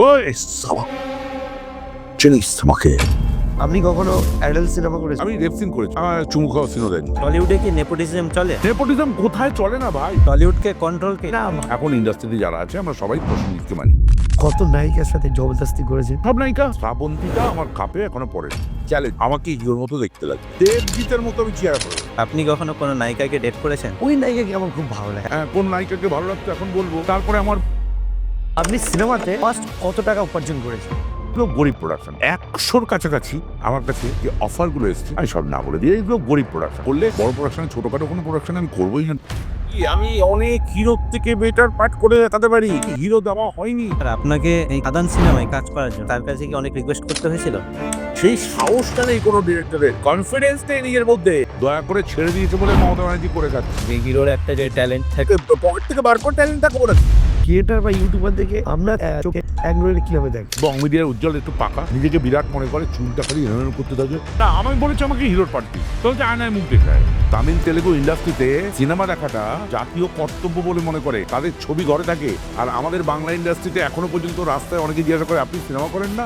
ওই সাবা চিনিস আমাকে? আপনি কখনো অ্যাডাল্ট সিনেমা করেছেন? আমি রেপ সিন করেছি, আমার চুমু খাওয়া সিনও দেয়নি। টলিউডে কি নেপোটিজম চলে? নেপোটিজম কোথায় চলে না ভাই। টলিউডকে কন্ট্রোল কে? না, এখন ইন্ডাস্ট্রিতে যারা আছে আমরা সবাই প্রসঙ্গিককে মানি। কত নায়িকার সাথে জবরদস্তি করেছেন? সব নায়িকা শ্রাবন্তীটা আমার কাপে এখনো পড়ে। চ্যালেঞ্জ, আমাকে হিরোর মতো দেখতে লাগে, দেবজিতের মতো আমি চেয়ার করবো। আপনি কখনো কোনো নায়িকাকে ডেট করেছেন? ওই নায়িকাকে আমার খুব ভালো লাগে। হ্যাঁ, কোন নায়িকাকে ভালো লাগতো এখন বলবো। তারপরে আমার আপনি সিনেমাতে ফার্স্ট কত টাকা উপার্জন করেছেন? এগুলো গরিব প্রোডাকশন, 100-র কাছাকাছি আমার কাছে যে অফারগুলো এসেছে আমি সব না বলে দিই। এগুলো গরিব প্রোডাকশন, করলে বড় প্রোডাকশন, ছোটখাটো কোনো প্রোডাকশন আমি করবোই না। আমি অনেক হিরোর থেকে বেটার পার্ট করে দেখাতে পারি, হিরো দেওয়া হয়নি। আর আপনাকে এই খাদান সিনেমায় কাজ করার জন্য তার কাছে কি অনেক রিকোয়েস্ট করতে হয়েছিল? সেই সাহসটা নেই কোনো ডিরেক্টরের, কনফিডেন্স নেই নিজের মধ্যে। দয়া করে ছেড়ে দিয়েছে বলে মমতা ব্যানার্জি করে যাচ্ছে। এই হিরোর একটা যে ট্যালেন্ট থাকে, পকেট থেকে বার করে ট্যালেন্ট থাকবো না। ক্রিয়েটার বা ইউটিউবার দেখে আমরা চোখে এক নজরে কিভাবে দেখ? বং মিডিয়ার উজ্জ্বল একটু পাকা, নিজেকে বিরাট মনে করে, চুলটা খালি হেন করতে থাকে। না, আমি বলেছি আমাকে হিরোর পার্টি, তো আয়নায় মুখ দেখায়। তামিল তেলেগু ইন্ডাস্ট্রিতে সিনেমা দেখাটা জাতীয় কর্তব্য বলে মনে করে, তাদের ছবি ঘরে থাকে। আর আমাদের বাংলা ইন্ডাস্ট্রিতে এখনো পর্যন্ত রাস্তায় অনেকে জিজ্ঞাসা করে আপনি সিনেমা করেন না?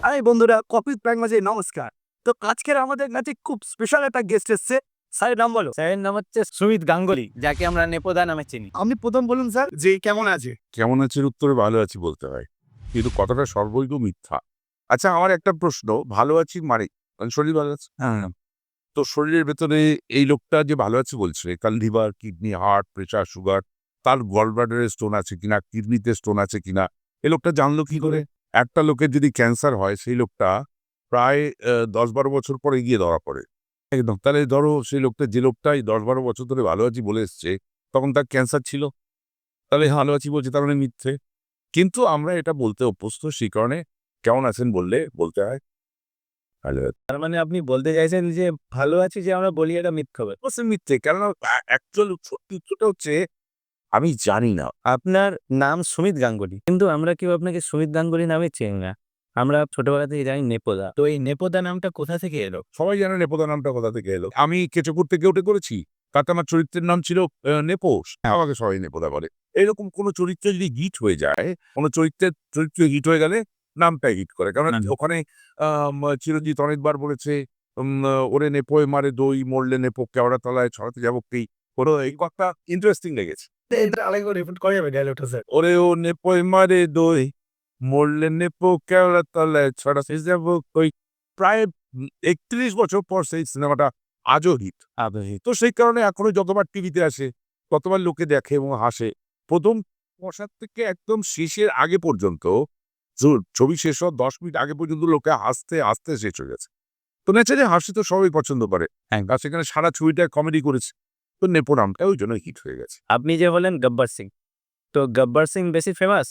আরে বন্ধুরা, কপি প্র্যাঙ্ক মাঝে নমস্কার। তো আজকের আমাদের কাছে খুব স্পেশাল একটা গেস্ট এসেছে। স্যারের নাম বলো। স্যারের নাম হচ্ছে সুমিত গাঙ্গুলি, যাকে আমরা নেপোদা নামে চিনি। আপনি প্রথম বলুন স্যার যে কেমন আছে? কেমন আছের উত্তরে ভালো আছি বলতে হয়, কিন্তু কথাটা সর্বৈব মিথ্যা। আচ্ছা, আমার একটা প্রশ্ন, ভালো আছি মানে শরীর ভালো আছে? হ্যাঁ, তো শরীরের ভেতরে এই লোকটা যে ভালো আছে বলছে, তার liver, kidney, heart, pressure, sugar, তার গলব্লাডারে স্টোন আছে কিনা, কিডনিতে স্টোন আছে কিনা, এই লোকটা জানলো কি করে? একটা লোকের যদি ক্যান্সার হয়, সেই লোকটা প্রায় 10-12 বছর পরে গিয়ে ধরা পড়ে। একদম। তাহলে ধরো সেই লোকটা, যে লোকটাই 10-12 বছর ধরে ভালো আছি বলে এসছে, তখন তার ক্যান্সার ছিল। তাহলে ভালো আছি বলছে, তার মানে মিথ্যে। কিন্তু আমরা এটা বলতে অভ্যস্ত, সেই কারণে কেমন আছেন বললে বলতে হয় ভালো আছি। তার মানে আপনি বলতে চাইছেন যে ভালো আছি যে আমরা বলি এটা মিথ্যা হবে। অবশ্যই মিথ্যে, কেননা অ্যাকচুয়াল সত্যি উত্তরটা হচ্ছে আমি জানি না। আপনার নাম সুমিত গাঙ্গুলি, কিন্তু আমরা কেউ আপনাকে সুমিত গাঙ্গুলি নামে চিনি না। আমরা ছোটবেলা থেকে জানি নেপোদা। তো এই নেপোদা নামটা কোথা থেকে এলো? সবাই জানে নেপোদা নামটা কোথা থেকে এলো। আমি কেচপুর থেকে উঠে করেছি, তাতে আমার চরিত্রের নাম ছিল নেপোস। আমাকে সবাই নেপোদা বলে। এরকম কোনো চরিত্র যদি হিট হয়ে যায়, কোনো চরিত্র হিট হয়ে গেলে নামটাই হিট করে। কারণ ওখানে চিরঞ্জিত অনেকবার বলেছে, ওরে নেপোয় মারে দই, মরলে নেপো কেওড়া তলায় ছড়াতে যাবো কি। কোনো এই কথা ইন্টারেস্টিং লেগেছে। এটা আরেকবার রিপিট করা যাবে ডায়লগটা স্যার? ওরে ও নেপোয় মারে দই, মরলে নেপো কেওড়া তলায় ছড়াতে যাবো কই। প্রায় ৩১ বছর পর সেই সিনেমাটা আজও হিট। তো সেই কারণে এখনো যতবার টিভিতে আসে, ততবার লোকে দেখে এবং হাসে। ১ম বসার থেকে একদম শেষের আগে পর্যন্ত, ছবি শেষ হওয়ার ১০ মিনিট আগে পর্যন্ত লোকে হাসতে, হাসতে শেষ হয়ে গেছে। তো ন্যাচারালি হাসি তো সবাই পছন্দ করে। আর সেখানে সারা ছবিটা কমেডি করেছে। তো নেপো নামটা ওই জন্য হিট হয়ে গেছে। আপনি যে বলেন গব্বর সিং, তো গব্বর সিং বেশি ফেমাস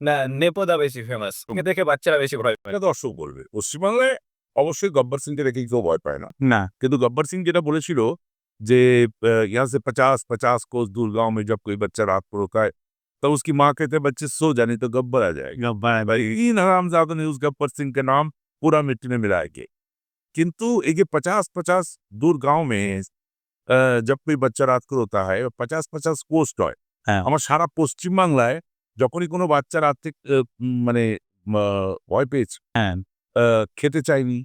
না নেপোদা বেশি ফেমাস? ওকে দেখে বাচ্চারা বেশি ভয় পায়। এটা দর্শক বলবে। পশ্চিমবাংলায় অবশ্যই গব্বর সিংকে দেখে কেউ ভয় পায় না। না, কিন্তু গব্বর সিং যেটা বলেছিল যে यहाँ से 50-50 कोस दूर गाँव में जब कोई बच्चा रात को रोता है, तो उसकी माँ कहते हैं बच्चे सो जा नहीं तो गब्बर आ जाएगा। गब्बर भाई इन हरामजादों ने उस गब्बर सिंह का नाम पूरा मिट्टी में मिलाएंगे। किंतु ये 50-50 दूर गाँव में जब कोई বাচ্চা রাত করে রোতা হয়, 50-50 কোস নয়। হ্যাঁ। আমার সারা পশ্চিম বাংলায় যখনই কোনো বাচ্চা রাত্রে মানে মা ভয় পেয়েছে, হ্যাঁ, খেতে চায়নি,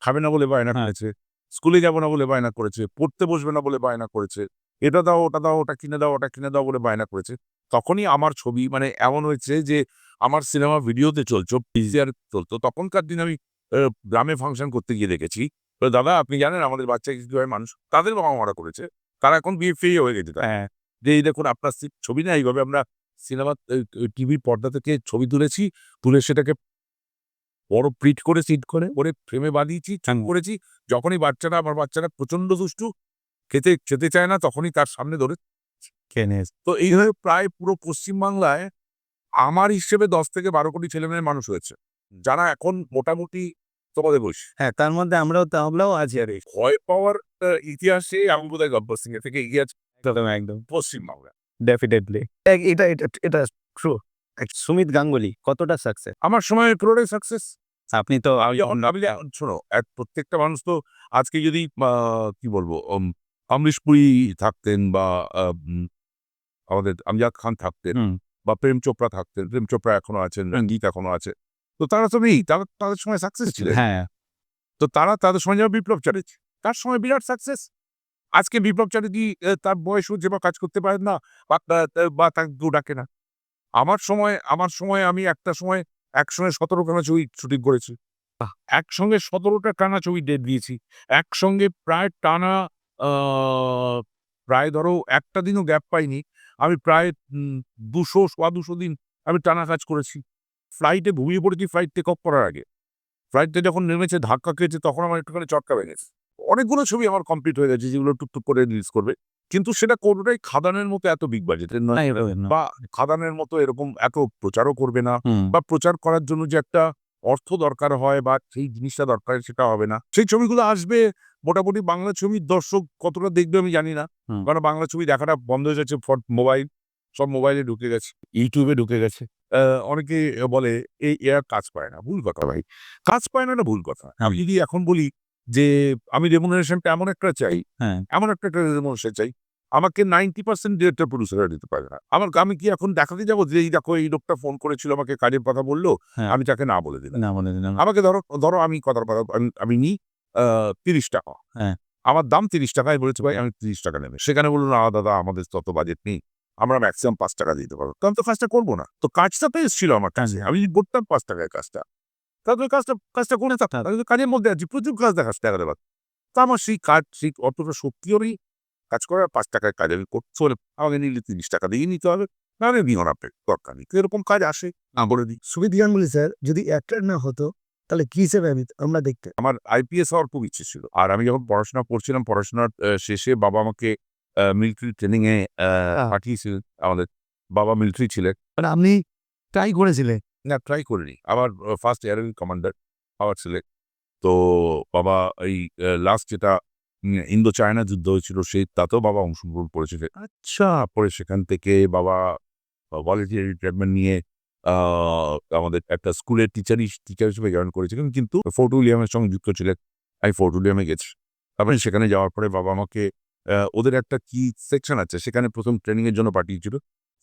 খাবে না বলে বায়না হ্যাঁ। করেছে, স্কুলে যাবো না বলে বায়না করেছে, পড়তে বসবে না বলে বায়না করেছে, এটা দাও, ওটা দাও, ওটা কিনে দাও, ওটা কিনে দাও বলে বায়না করেছে। তখনই আমার ছবি মানে এমন হয়েছে যে আমার সিনেমা ভিডিওতে চলতো, পিজিআর চলতো। তখনকার দিনে আমি গ্রামে ফাংশন করতে গিয়ে দেখেছি। তো দাদা আপনি জানেন আমাদের বাচ্চা কিভাবে মানুষ, তাদের বাবা-মারা করেছে। তারা এখন বিয়ে ফ্রি হয়ে গেছে তারা। হ্যাঁ। যে এই দেখুন আপনার ছবি না, এইভাবে আমরা সিনেমা টিভির পর্দা থেকে ছবি তুলেছি, তুলে সেটাকে বড় প্রিন্ট করে সিট করে ওরে ফ্রেমে বাঁধিয়েছি, চান করেছি। যখনই আমার বাচ্চারা প্রচন্ড দুষ্টু, খেতে চায় না, তখনই তার সামনে ধরে। তো এইভাবে প্রায় পুরো পশ্চিমবাংলায় আমার হিসেবে ১০ থেকে ১২ কোটি ছেলেমেয়ে মানুষ হয়েছে, যারা এখন মোটামুটি তোমাদের বয়সী। হ্যাঁ, তার মধ্যে আমরাও আছি আর কি। ভয় পাওয়ার ইতিহাসে আমি বোধহয় গব্বর সিং এর থেকে এগিয়ে আছি একদম, একদম। পশ্চিমবাংলা। ডেফিনেটলি। এটা এটা এটা ট্রু। সুমিত গাঙ্গুলি কতটা সাকসেস? আমার সময় পুরোটাই সাকসেস। আপনি তো আমি শোনো, প্রত্যেকটা মানুষ তো আজকে যদি কি বলবো, অমরিশ পুরী থাকতেন বা আমাদের আমজাদ খান থাকতেন, হুম। বা প্রেম চোপড়া থাকতেন, প্রেম চোপড়া এখনো আছেন, রঞ্জিত এখনো আছে। তো তারা তো নেই, তারা তাদের সময় সাকসেস ছিলেন। হ্যাঁ তো তারা তাদের সময় যেমন বিপ্লব চ্যাটার্জি, তার সময় বিরাট সাকসেস। আজকে বিপ্লব চ্যাটার্জি তার বয়স হচ্ছে বা কাজ করতে পারেন না, বা তাকে কেউ ডাকে না। আমার সময় আমি একটা সময় একসঙ্গে ১৭ খানা ছবি শুটিং করেছি। একসঙ্গে ১৭টা টানা ছবি ডেট দিয়েছি। একসঙ্গে প্রায় টানা আ প্রায় ধরো একটা দিনও গ্যাপ পাইনি। আমি প্রায় ২০০ সোয়া ২০০ দিন আমি টানা কাজ করেছি। ফ্লাইটে ঘুমিয়ে পড়েছি ফ্লাইট টেক অফ করার আগে। ফ্লাইটটা যখন নেমেছে ধাক্কা খেয়েছে তখন আমার একটুখানি চটকা লেগেছে। অনেকগুলো ছবি আমার কমপ্লিট হয়ে গেছে যেগুলো টুকটুক করে রিলিজ করবে। কিন্তু সেটা কোনটাই খাদানের মতো এত বিগ বাজেটের নয়। না, এভাবে না। বা খাদানের মতো এরকম এত প্রচারও করবে না, হুম। বা প্রচার করার জন্য যে একটা অর্থ দরকার হয় বা সেই জিনিসটা দরকার সেটা হবে না। সেই ছবিগুলো আসবে, মোটামুটি বাংলা ছবির দর্শক কতটা দেখবে আমি জানি না। হুম। কারণ বাংলা ছবি দেখাটা বন্ধ হয়ে যাচ্ছে ফর মোবাইল। সব মোবাইলে ঢুকে গেছে। YouTube এ ঢুকে গেছে। অনেকে বলে এরা কাজ পায় না। ভুল কথা ভাই। কাজ পায় না এটা ভুল কথা। আমি যদি এখন বলি যে আমি রেমুনারেশনটা এমন একটা চাই, হ্যাঁ। এমন একটা রেমুনারেশন চাই, আমাকে 90% ডিরেক্টর প্রোডিউসাররা দিতে পারে না। আমি কি এখন দেখাতে যাবো যে এই দেখো এই লোকটা ফোন করেছিল আমাকে কাজের কথা বলল, হ্যাঁ। আমি তাকে না বলে দিলাম। না বলে দিলাম। আমাকে ধরো আমি কথার কথা আমি নিই আ ৳৩০ হ্যাঁ। আমার দাম ৳৩০ আমি বলেছি, "ভাই আমি ৳৩০ নেবে।" সেখানে বলল, "না দাদা আমাদের তো অত বাজেট নেই। আমরা মেক্সিমাম ৳৫ দিতে পারব।" তো আমি তো কাজটা করব না। তো কাজটা তো এসেছিল আমার কাছে। আমি যদি করতাম ৳৫ কাজটা, তাহলে তো কাজটা করে থাকতাম। আমি তো কাজের মধ্যে আছি। প্রচুর কাজ দেখাচ্ছে টাকা দেওয়ার। তো আমার সেই কাজ সেই অতটা শক্তিও নেই। কাজ করার ৳৫ র কাজ আমি করতে হলে আমাকে নিলে ৳৩০ দিয়েই নিতে হবে। নাহলে নিও না আপনি, দরকার নেই। তো এরকম কাজ আসে, বলে দিই। সুমিত গাঙ্গুলি স্যার যদি অ্যাক্টর না হতো তাহলে কি হিসেবে আমরা দেখতে? আমার আইপিএস হওয়ার খুব ইচ্ছে ছিল। আর আমি যখন পড়াশোনা করছিলাম, পড়াশোনার শেষে বাবা আমাকে মিলিটারি ট্রেনিং এ পাঠিয়েছিলেন। আমাদের বাবা মিলিটারি ছিলেন। মানে আপনি ট্রাই করেছিলেন? না ট্রাই করিনি। আমার ফার্স্ট এয়ারওয়ে কমান্ডার হওয়ার ছিল। তো বাবা এই লাস্ট যেটা ইন্দো চায়না যুদ্ধ হয়েছিল তাতেও বাবা অংশগ্রহণ করেছিলেন। আচ্ছা। তারপরে সেখান থেকে বাবা ভলান্টিয়ার রিটায়ারমেন্ট নিয়ে আ আমাদের একটা স্কুলের টিচার হিসেবে জয়েন করেছিলেন। কিন্তু ফোর্ট উইলিয়ামের সঙ্গে যুক্ত ছিলেন। আমি ফোর্ট উইলিয়ামে গেছি। তারপরে সেখানে যাওয়ার পরে বাবা আমাকে ওদের একটা কি সেকশন আছে সেখানে ১ম ট্রেনিং এর জন্য পাঠিয়েছিল।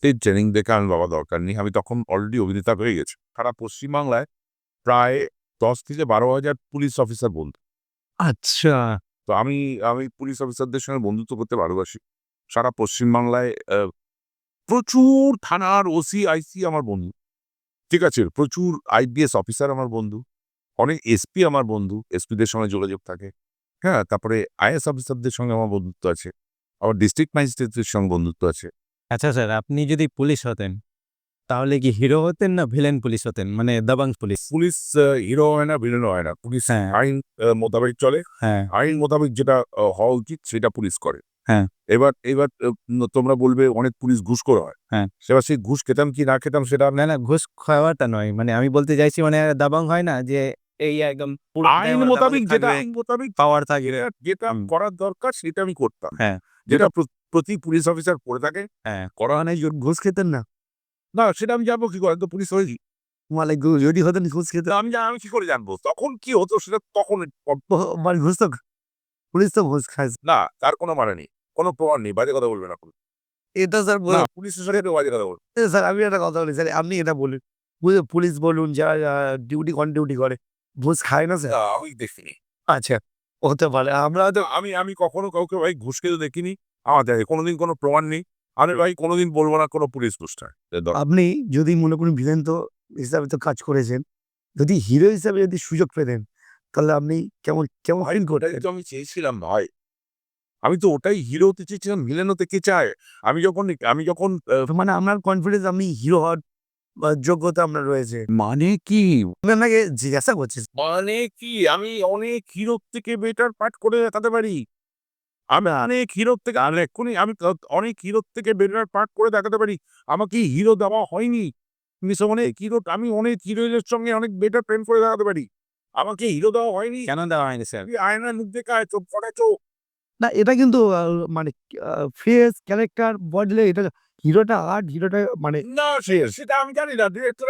সেই ট্রেনিং দেখে আমি বাবা দরকার নেই। আমি তখন অলরেডি অভিনেতা হয়ে গেছি। সারা পশ্চিম বাংলায় প্রায় ১০ থেকে ১২,০০০ পুলিশ অফিসার বন্ধু। আচ্ছা। তো আমি পুলিশ অফিসারদের সঙ্গে বন্ধুত্ব করতে ভালোবাসি। সারা পশ্চিম বাংলায় প্রচুর থানার ওসি, আইসি আমার বন্ধু। ঠিক আছে? প্রচুর আইপিএস অফিসার আমার বন্ধু। অনেক এসপি আমার বন্ধু। এসপিদের সঙ্গে যোগাযোগ থাকে। হ্যাঁ? তারপরে আইএএস অফিসারদের সঙ্গে আমার বন্ধুত্ব আছে। আবার ডিস্ট্রিক্ট ম্যাজিস্ট্রেটদের সঙ্গে বন্ধুত্ব আছে। আচ্ছা স্যার, আপনি যদি পুলিশ হতেন তাহলে কি হিরো হতেন না ভিলেন পুলিশ হতেন? মানে দাবাং পুলিশ? পুলিশ হিরো হয় না, ভিলেনও হয় না। পুলিশ হ্যাঁ। আইন মোতাবেক চলে। হ্যাঁ। আইন মোতাবেক যেটা হওয়া উচিত সেটা পুলিশ করে। হ্যাঁ। এবার তোমরা বলবে অনেক পুলিশ ঘুষখোর হয়। হ্যাঁ। এবার সেই ঘুষ খেতাম কি না খেতাম সেটা না, না, ঘুষ খাওয়াটা নয়। মানে আমি বলতে চাইছি মানে দাবাং হয় না যে এই একদম পুরো আইন আমার মোতাবেক দাবাংয়ে যেটা থাকবে, আইন মোতাবেক পাওয়ার থাকবে। যেটা হুম। করার দরকার সেটা আমি করতাম। হ্যাঁ। যেটা প্রতি পুলিশ অফিসার করে থাকে হ্যাঁ। করা হয় নাই ঘুষ খেতেন না? না সেটা আমি জানবো কি করে? আমি তো পুলিশ হয়েছি। মানে যদি হতেন ঘুষ খেতেন? আমি কি করে জানবো? তখন কি হতো সেটা তখন মানে ঘুষ তো পুলিশ তো ঘুষ খায়। না তার কোনো মানে নেই। কোনো প্রমাণ নেই। বাজে কথা বলবে না। এটা স্যার না পুলিশের সাথে কেউ বাজে কথা বলবে না। স্যার আমি একটা কথা বলি স্যার আপনি এটা বলুন। পুলিশ বলুন যারা ডিউটি অন ডিউটি করে ঘুষ খায় না স্যার? না, আমি দেখিনি। আচ্ছা হতে পারে আমরা হয়তো আমি কখনো কাউকে ভাই ঘুষ খেতে দেখিনি। আমার দেখে কোনোদিন কোনো প্রমাণ নেই। আমি ভাই কোনোদিন বলব না কোনো পুলিশ ঘুষ খায়। আপনি যদি মনে করুন ভিলেন তো হিসাবে তো কাজ করেছেন। যদি হিরো হিসাবে যদি সুযোগ পেতেন তাহলে আপনি কেমন ভাই ফিল ওটাই করতেন? তো আমি চেয়েছিলাম ভাই। আমি তো ওটাই হিরো হতে চেয়েছিলাম। ভিলেন হতে কে চায়? আমি যখন মানে আপনার কনফিডেন্স আপনি হিরো হওয়ার যোগ্যতা আপনার রয়েছে। মানে কি? আমি আপনাকে জিজ্ঞাসা করছি। মানে কি? আমি অনেক হিরোর থেকে বেটার পাঠ করে দেখাতে পারি। আমি অনেক হিরোর থেকে আর এক্ষুনি আমি অনেক হিরোর থেকে বেটার পাঠ করে দেখাতে পারি। আমাকে হিরো দেওয়া হয়নি। আমি অনেক হিরোইনের সঙ্গে অনেক বেটার প্রেম করে দেখাতে পারি। আমাকে হিরো দেওয়া হয়নি। কেন দেওয়া হয়নি স্যার? তুই আয়নার মুখ দেখায় চোখ ফোটাচ্ছো। না এটা কিন্তু মানে ফেস, ক্যারেক্টার, বডি এটা হিরোটা আর্ট, হিরোটা মানে না সেটা আমি জানি না ডিরেক্টর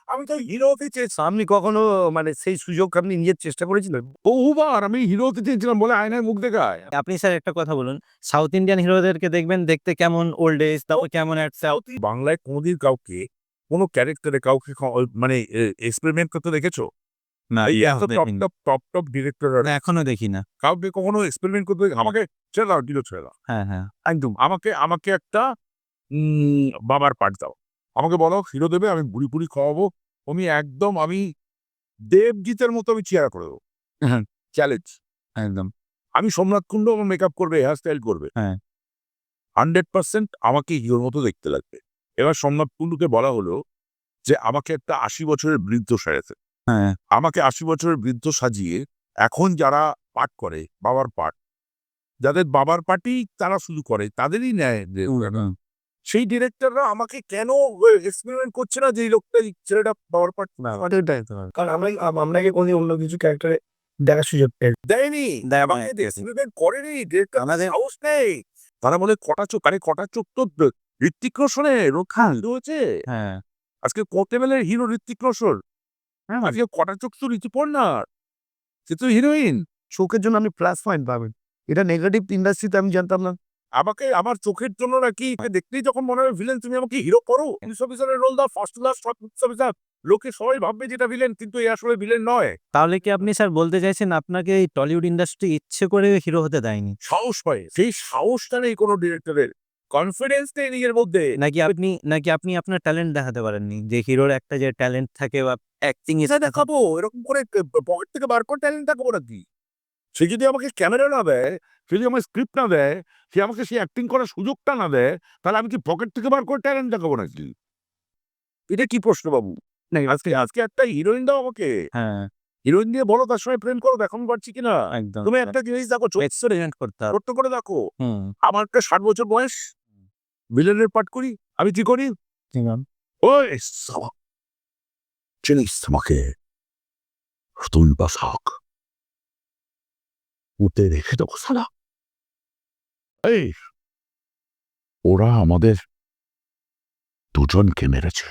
আমি তো হিরো হতে চেয়েছি আপনি কখনো মানে সেই সুযোগ আপনি নিজের চেষ্টা করেছিলেন? বহুবার আমি হিরো হতে চেয়েছিলাম বলে আয়নায় মুখ দেখায় আপনি স্যার একটা কথা বলুন, সাউথ ইন্ডিয়ান হিরোদেরকে দেখবেন দেখতে কেমন ওল্ড এজ, তারপর কেমন একটা বাংলায় কোনোদিন কাউকে কোনো ক্যারেক্টারে কাউকে মানে এক্সপেরিমেন্ট করতে দেখেছো? না এই এত টপ ডিরেক্টর এখনো দেখি না। কাউকে কখনো এক্সপেরিমেন্ট করতে আমাকে ছেড়ে দাও হিরো ছেড়ে দাও হ্যাঁ, হ্যাঁ। একদম। আমাকে একটা বাবার পাঠ দাও আমাকে বলো হিরো দেবে আমি বুড়ি বুড়ি খাওয়াবো আমি দেবজিতের মতো আমি চেয়ার করে দেবো হ্যাঁ, চ্যালেঞ্জ একদম। আমি সোমনাথ কুন্ডু আমার মেকআপ করবে হেয়ার স্টাইল করবে হ্যাঁ। 100% আমাকে হিরোর মতো দেখতে লাগবে এবার সোমনাথ কুন্ডুকে বলা হলো যে আমাকে একটা ৮০ বছরের বৃদ্ধ সাজাতে হ্যাঁ। আমাকে ৮০ বছরের বৃদ্ধ সাজিয়ে এখন যারা পাঠ করে বাবার পাঠ যাদের বাবার পাঠই তারা শুধু করে তাদেরই নেয় যে সেই ডিরেক্টররা আমাকে কেন এক্সপেরিমেন্ট করছে না যে এই লোকটা এই ছেলেটা পাওয়ার পার্ট না কারণ আপনাকে কোনদিন অন্য কিছু ক্যারেক্টারে দেখার সুযোগ পেয়ে দেয়নি দেয় আমাকে না। এক্সপেরিমেন্ট করেনি ডিরেক্টর আমাদের সাহস নেই তারা বলে কটা চোখ তো ঋত্বিক রোশনের রক্ষা হয়েছে হ্যাঁ। আজকে কত লেভেলের হিরো ঋত্বিক রোশন হ্যাঁ, আজকে কটা চোখ তো ঋতুপর্ণার সে তো হিরোইন চোখের জন্য আপনি প্লাস পয়েন্ট পাবেন। এটা নেগেটিভ ইন্ডাস্ট্রিতে আমি জানতাম না। আমাকে আমার চোখের জন্য নাকি দেখতেই যখন মনে হয় ভিলেন তুমি আমাকে হিরো করো পুলিশ অফিসারের রোল দাও ফার্স্ট ক্লাস পুলিশ অফিসার লোকে সবাই ভাববে যেটা ভিলেন কিন্তু এ আসলে ভিলেন নয় তাহলে কি আপনি স্যার বলতে চাইছেন আপনাকে এই টলিউড ইন্ডাস্ট্রি ইচ্ছে করে হিরো হতে দেয়নি? সাহস পায় সেই সাহসটা নেই কোনো ডিরেক্টরের কনফিডেন্স নেই নিজের মধ্যে নাকি আপনি আপনার ট্যালেন্ট দেখাতে পারেননি? যে হিরোর একটা যে ট্যালেন্ট থাকে বা অ্যাক্টিং এটা দেখাবো এরকম করে পকেট থেকে বার করে ট্যালেন্ট দেখাবো নাকি সে যদি আমাকে ক্যামেরা না দেয় সে যদি আমার স্ক্রিপ্ট না দেয় সে আমাকে সেই অ্যাক্টিং করার সুযোগটা না দেয় তাহলে আমি কি পকেট থেকে বার করে ট্যালেন্ট দেখাবো নাকি এটা কি প্রশ্ন বাবু আজকে আজকে একটা হিরোইন দাও আমাকে হ্যাঁ, হিরোইন দিয়ে বলো তার সঙ্গে প্রেম করো দেখানো পারছি কিনা একদম। তুমি একটা জিনিস দেখো এক্সপেরিমেন্ট করতে হবে। ছোট্ট করে দেখো হুম। আমার একটা 60 বছর বয়স ভিলেনের পাঠ করি আমি কি করি ওই সালা, চিনিস আমাকে তুল বা শাক উঠে রেখে দেবো সালা এই ওরা আমাদের দুজনকে মেরেছে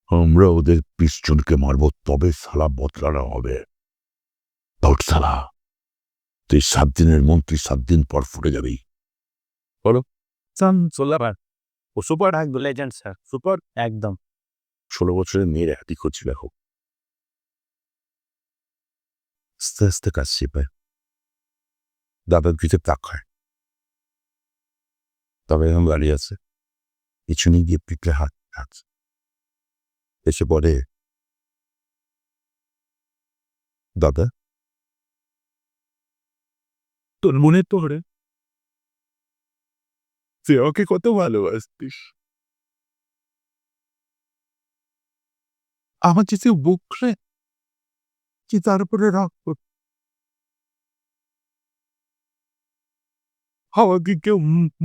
আমরা ওদের ২০ জনকে মারবো তবে সালা বদলানো হবে দৌড় সালা তুই ৭ দিনের মন্ত্রী ৭ দিন পর ফুটে যাবি বলো সোলার ও সুপার লেজেন্ড স্যার। সুপার একদম। ১৬ বছরের মেয়ের একই করছি দেখো আস্তে আস্তে কাজ শিখবে দাদার দিকে তাকায় তবে এখন দাঁড়িয়ে আছে পিছনে গিয়ে পিঠে হাত রাখছে এসে পড়ে দাদা তোর মনে পড়ে তুই ওকে কত ভালোবাসতিস আমার যে বুকরে কি তার উপরে রাগ আমাকে কেউ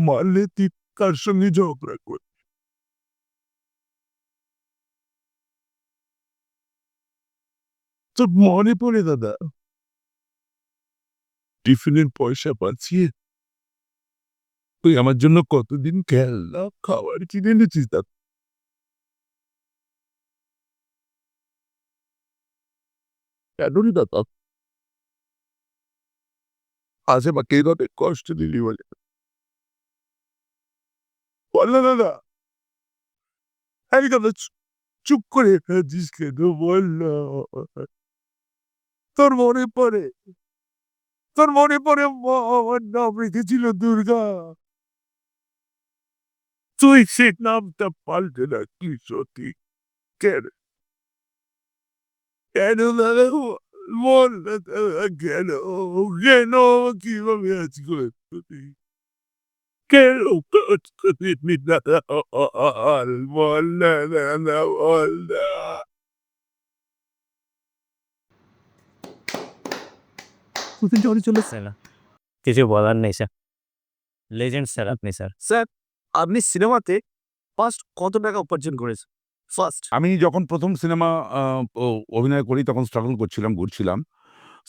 মারলে তুই তার সঙ্গে ঝগড়া কর তোর মনে পড়ে দাদা টিফিনের পয়সা পাচ্ছিয়ে তুই আমার জন্য কতদিন খেলনা খাবার কিনে এনেছিস দাদা কেন রে দাদা আজ আমাকে এইভাবে কষ্ট দিলি বলে বল না দাদা এই দাদা চুপ করে আছিস কেন বল না তোর মনে পড়ে মা আমার নাম রেখেছিল দুর্গা তুই সে নামটা পাল্টে না কি সত্যি কেন কেন দাদা বল না দাদা কেন কেন কিভাবে আজ করে কেন করিনি দাদা বল না দাদা বল না স্যার কিছু বলার নেই স্যার। লেজেন্ড স্যার আপনি স্যার। স্যার আপনি সিনেমাতে ফার্স্ট কত টাকা উপার্জন করেছেন? ফার্স্ট আমি যখন প্রথম সিনেমা অভিনয় করি তখন স্ট্রাগল করছিলাম ঘুরছিলাম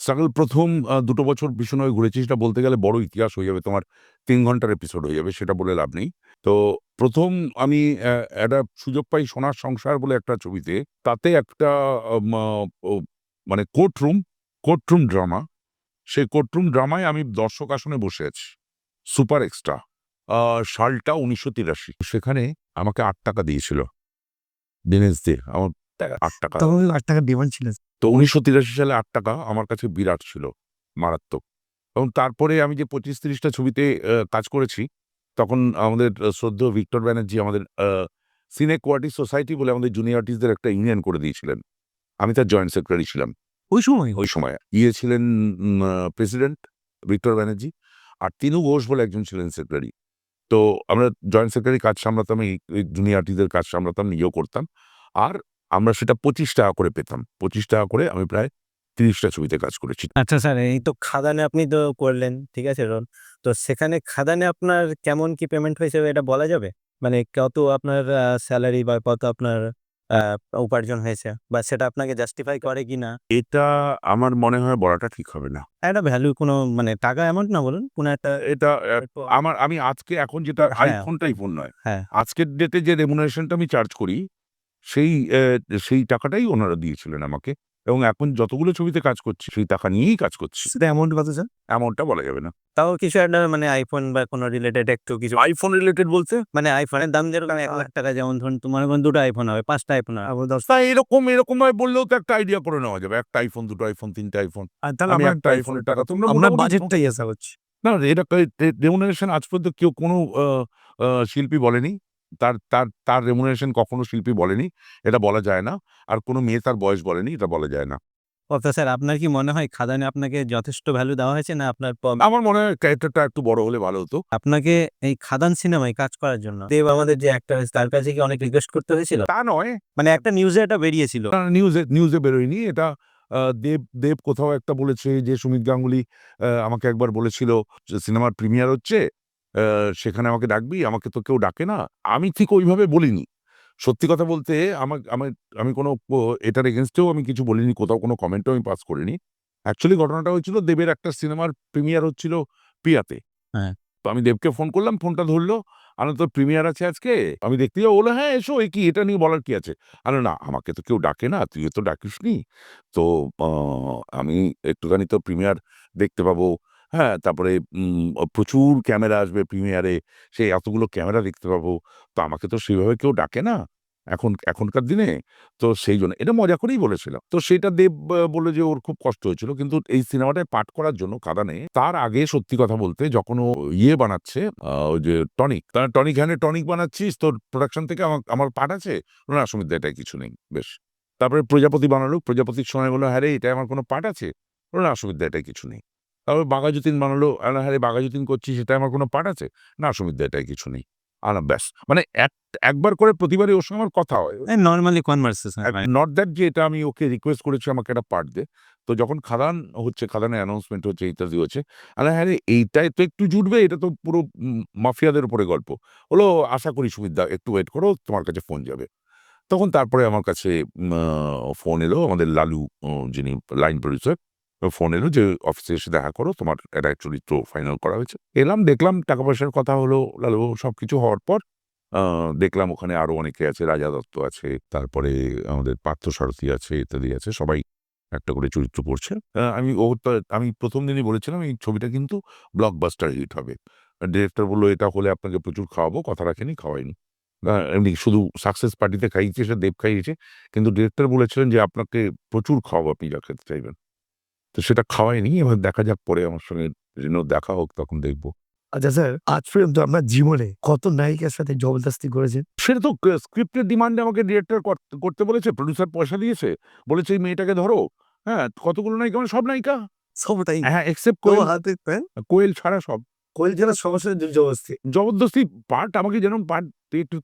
স্ট্রাগল প্রথম ২ বছর ভীষণ হয়ে ঘুরেছি। সেটা বলতে গেলে বড় ইতিহাস হয়ে যাবে। তোমার ৩ ঘন্টার এপিসোড হয়ে যাবে। সেটা বলে লাভ নেই। তো প্রথম আমি একটা সুযোগ পাই 'সোনার সংসার' বলে একটা ছবিতে। তাতে একটা মা ও মানে কোর্টরুম ড্রামা। সেই কোর্টরুম ড্রামায় আমি দর্শক আসনে বসে আছি। Super extra. সালটা ১৯৮৩। সেখানে আমাকে ৳৮ দিয়েছিল। দিনেশ দে আমার ৳৮। তখন ৳৮ ডিমান্ড ছিল। তো ১৯৮৩ সালে ৳৮ আমার কাছে বিরাট ছিল, মারাত্মক। এবং তারপরে আমি যে ২৫-৩০ টা ছবিতে কাজ করেছি, তখন আমাদের শ্রদ্ধেয় ভিক্টর ব্যানার্জি আমাদের সিনে কোয়ার্টিস সোসাইটি বলে আমাদের জুনিয়র আর্টিস্টদের একটা ইউনিয়ন করে দিয়েছিলেন। আমি তার জয়েন্ট সেক্রেটারি ছিলাম ওই সময়? ওই সময়ে। ছিলেন প্রেসিডেন্ট ভিক্টর ব্যানার্জি, আর তিনু ঘোষ বলে একজন ছিলেন সেক্রেটারি। তো আমরা জয়েন্ট সেক্রেটারি কাজ সামলাতাম, এই জুনিয়র আর্টিস্টদের কাজ সামলাতাম, নিজেও করতাম। আর আমরা সেটা ৳২৫ করে পেতাম। ৳২৫ করে আমি প্রায় ৩০ টা ছবিতে কাজ করেছি। আচ্ছা স্যার, এই তো খাদানে আপনি তো করলেন, ঠিক আছে রোল। তো সেখানে খাদানে আপনার কেমন কি পেমেন্ট হয়েছে এটা বলা যাবে? মানে কত আপনার সেলারি বা কত আপনার আ উপার্জন হয়েছে? বা সেটা আপনাকে জাস্টিফাই করে কিনা? এটা আমার মনে হয় বলাটা ঠিক হবে না। একটা ভ্যালু কোনো মানে টাকা অ্যামাউন্ট না বলুন, কোনো একটা এটা একটু আমি আজকে এখন যেটা হ্যাঁ, টাইফুন নয়। হ্যাঁ। আজকের ডেটে যে রেমুনারেশনটা আমি চার্জ করি, সেই সেই টাকাটাই ওনারা দিয়েছিলেন আমাকে। এবং এখন যতগুলো ছবিতে কাজ করছি, সেই টাকা নিয়েই কাজ করছি। সেটা অ্যামাউন্ট কত স্যার? এমনটা বলা যাবে না। তাও কিছু একটা মানে iPhone বা কোনো রিলেটেড একটু কিছু আইফোন রিলেটেড বলতে? মানে iPhone এর দাম যেরকম ৳১,০০,০০০ যেমন ধরুন তোমার ২ টা iPhone হবে, ৫ টা iPhone হবে। আবার ১০ তা এরকমভাবে বললেও তো একটা আইডিয়া করে নেওয়া যাবে। ১ টা আইফোন, ২ টো আইফোন, ৩ টে আইফোন। তাহলে আমি আমার একটা আইফোনের টাকা তোমরা আপনার মোটামুটি বাজেটটাই আশা করছি। না, এটা রেমুনারেশন আজ পর্যন্ত কেউ কোনো শিল্পী বলেনি। তার রেমুনারেশন কখনো শিল্পী বলেনি। এটা বলা যায় না। আর কোনো মেয়ে তার বয়স বলেনি, এটা বলা যায় না। অর্থাৎ স্যার আপনার কি মনে হয় খাদানে আপনাকে যথেষ্ট ভ্যালু দেওয়া হয়েছে? না আপনার আমার মনে হয় ক্যারেক্টারটা একটু বড় হলে ভালো হতো। আপনাকে এই খাদান সিনেমায় কাজ করার জন্য দেব আমাদের যে অ্যাক্টর আছে তার কাছে কি অনেক রিকোয়েস্ট করতে হয়েছিল? তা নয়, মানে একটা নিউজে এটা বেরিয়েছিল। নিউজে বেরোয়নি। এটা দেব কোথাও একটা বলেছে যে সুমিত গাঙ্গুলি আমাকে একবার বলেছিল যে, "সিনেমার প্রিমিয়ার হচ্ছে, সেখানে আমাকে ডাকবি?" আমাকে তো কেউ ডাকে না। আমি ঠিক ওইভাবে বলিনি। সত্যি কথা বলতে আমা আমা আমি কোনো এটার এগেইনস্ট এও আমি কিছু বলিনি। কোথাও কোনো কমেন্টও আমি পাস করিনি। অ্যাকচুয়ালি ঘটনাটা হয়েছিল দেবের একটা সিনেমার প্রিমিয়ার হচ্ছিল পিয়াতে। হ্যাঁ। তো আমি দেবকে ফোন করলাম, ফোনটা ধরলো। আমি তোর প্রিমিয়ার আছে আজকে? আমি দেখতে যাবো? বললো, "হ্যাঁ, এসো। এ কি? এটা নিয়ে বলার কি আছে?" আমি বললাম, "না, আমাকে তো কেউ ডাকে না। তুইও তো ডাকিসনি। তো আ আমি একটুখানি তো প্রিমিয়ার দেখতে পাবো। হ্যাঁ, তারপরে প্রচুর ক্যামেরা আসবে প্রিমিয়ারে। সেই এতগুলো ক্যামেরা দেখতে পাবো। তো আমাকে তো সেভাবে কেউ ডাকে না এখনকার দিনে।" তো সেইজন্য এটা মজা করেই বলেছিলাম। তো সেটা দেব বলল যে ওর খুব কষ্ট হয়েছিল। কিন্তু এই সিনেমাটায় পাঠ করার জন্য কাঁদানে তার আগে সত্যি কথা বলতে যখন ও বানাচ্ছে ওই যে টনিক, টনিক হ্যাঁ, টনিক বানাচ্ছিস তোর প্রোডাকশন থেকে আমার পাঠ আছে? বলল, "না সুমিত দা এটায় কিছু নেই।" বেশ। তারপরে প্রজাপতি বানালো। প্রজাপতির সময় বলল, "হ্যাঁ রে এটায় আমার কোনো পার্ট আছে?" বলল, "না সুমিত দা এটায় কিছু নেই।" তারপর বাঘাযতীন বানালো। আমি বললাম, "হ্যাঁ রে বাঘাযতীন করছিস এটায় আমার কোনো পার্ট আছে?" "না সুমিত দা এটায় কিছু নেই।" ব্যাস। মানে একবার করে প্রতিবারই ওর সঙ্গে আমার কথা হয়। এই নরমালি কনভারসেশন হয়। নট দ্যাট যে এটা আমি ওকে রিকোয়েস্ট করেছি আমাকে একটা পার্ট দে। তো যখন খাদান হচ্ছে, খাদানের অ্যানাউন্সমেন্ট হচ্ছে, ইত্যাদি হচ্ছে। আমি বললাম, "হ্যাঁ রে এইটায় তো একটু জুটবে, এটা তো পুরো মাফিয়াদের উপরে গল্প।" বলল, "আশা করি সুমিত দা একটু ওয়েট করো, তোমার কাছে ফোন যাবে।" তখন তারপরে আমার কাছে উম আ ফোন এলো আমাদের লালু যিনি লাইন প্রোডিউসার, ফোন এলো যে, "অফিসে এসে দেখা করো, তোমার একটা চরিত্র ফাইনাল করা হয়েছে।" এলাম, দেখলাম টাকা-পয়সার কথা হলো, লালুবাবু সবকিছু হওয়ার পর দেখলাম ওখানে আরো অনেকে আছে, রাজা দত্ত আছে, তারপরে আমাদের পার্থসারথী আছে, ইত্যাদি আছে। সবাই একটা করে চরিত্র করছে। আমি ১ম দিনই বলেছিলাম এই ছবিটা কিন্তু ব্লকবাস্টার হিট হবে। ডিরেক্টর বলল, "এটা হলে আপনাকে প্রচুর খাওয়াবো।" কথা রাখেনি, খাওয়ায়নি। এমনি শুধু সাকসেস পার্টিতে খাইয়েছে, সে দেব খাইয়েছে। কিন্তু ডিরেক্টর বলেছিলেন যে, "আপনাকে প্রচুর খাওয়াবো, আপনি যা খেতে চাইবেন।" তো সেটা খাওয়ায়নি। এবার দেখা যাক পরে আমার সঙ্গে দেখা হোক তখন দেখব। আচ্ছা স্যার, আজ পর্যন্ত আপনার জীবনে কত নায়িকার সাথে জবরদস্তি করেছেন? সেটা তো স্ক্রিপ্টের ডিমান্ডে আমাকে ডিরেক্টর করতে বলেছে, প্রোডিউসার পয়সা দিয়েছে। বলেছে, "এই মেয়েটাকে ধরো।" হ্যাঁ, কতগুলো নায়িকা মানে সব নায়িকা। সবটাই। হ্যাঁ, এক্সেপ্ট তো কোয়েল। হাতে প্যান, কোয়েল ছাড়া সব। কোয়েল জেলার সমস্যা জবরদস্তি। জবরদস্তি পার্ট আমাকে যেরকম পার্ট একটু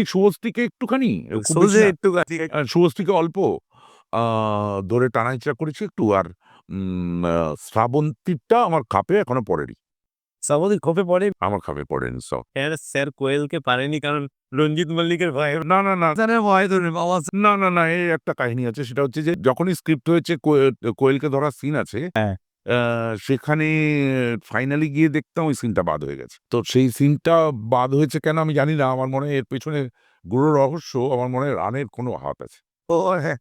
শুভশ্রীকে একটুখানি, খুব বেশি সোজে না। একটু শুভশ্রীকে অল্প আ ধরে টানা-হেঁচড়া করেছি একটু। আর উম আ শ্রাবন্তীরটা আমার খাপে এখনো পড়েনি। সামুদ্রিক খোপে পড়ে আমার খাবে পড়েন সব। স্যার কোয়েলকে পারেনি কারণ রঞ্জিত মল্লিকের ভয়ে না, না, না, ভয় ধরে বাবা না, না, না, এই একটা কাহিনী আছে। সেটা হচ্ছে যে যখনই স্ক্রিপ্ট হয়েছে কোয়েলকে ধরার সিন আছে, হ্যাঁ। সেখানে ফাইনালি গিয়ে দেখতাম ওই সিনটা বাদ হয়ে গেছে। তো সেই সিনটা বাদ হয়েছে কেন আমি জানি না। আমার মনে হয় এর পেছনে গূঢ় রহস্য, আমার মনে হয় রানের কোনো হাত আছে। ও হ্যাঁ,